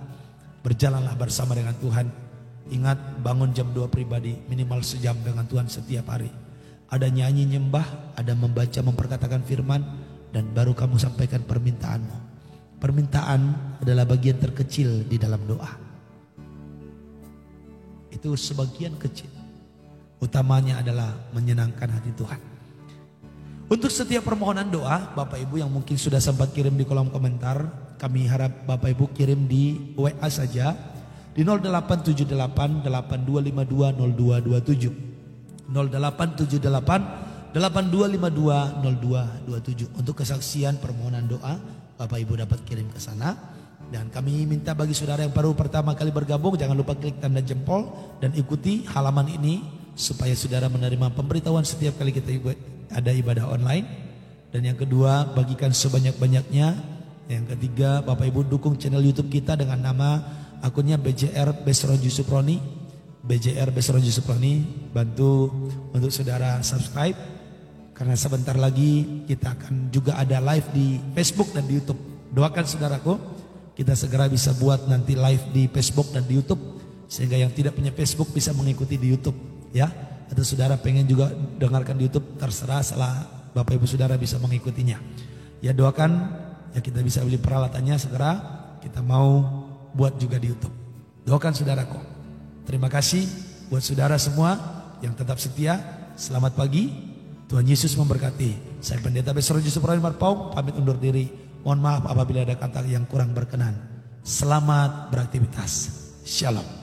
berjalanlah bersama dengan Tuhan. Ingat, bangun jam 2 pribadi, minimal sejam dengan Tuhan setiap hari. Ada nyanyi nyembah, ada membaca memperkatakan firman, dan baru kamu sampaikan permintaanmu. Permintaan adalah bagian terkecil di dalam doa. Itu sebagian kecil. Utamanya adalah menyenangkan hati Tuhan. Untuk setiap permohonan doa, Bapak Ibu yang mungkin sudah sempat kirim di kolom komentar, kami harap Bapak Ibu kirim di WA saja di 0878 8252 0227. 0878 8252 0227. Untuk kesaksian permohonan doa, Bapak Ibu dapat kirim ke sana. Dan kami minta bagi saudara yang baru pertama kali bergabung, jangan lupa klik tanda jempol dan ikuti halaman ini supaya saudara menerima pemberitahuan setiap kali kita ada ibadah online. Dan yang kedua, bagikan sebanyak-banyaknya. Yang ketiga, Bapak Ibu dukung channel YouTube kita dengan nama akunnya BJR Besron Yusuproni. BJR Besron Yusuproni, bantu untuk saudara subscribe. Karena sebentar lagi kita akan juga ada live di Facebook dan di YouTube. Doakan saudaraku, kita segera bisa buat nanti live di Facebook dan di YouTube, sehingga yang tidak punya Facebook bisa mengikuti di YouTube, ya. Atau saudara pengen juga dengarkan di YouTube, terserah, salah Bapak Ibu saudara bisa mengikutinya. Ya, doakan ya kita bisa beli peralatannya segera, kita mau buat juga di YouTube. Doakan saudaraku. Terima kasih buat saudara semua yang tetap setia. Selamat pagi, Tuhan Yesus memberkati. Saya Pendeta Besron Yusuproni Marpaung, pamit undur diri. Mohon maaf apabila ada kata yang kurang berkenan. Selamat beraktivitas. Shalom.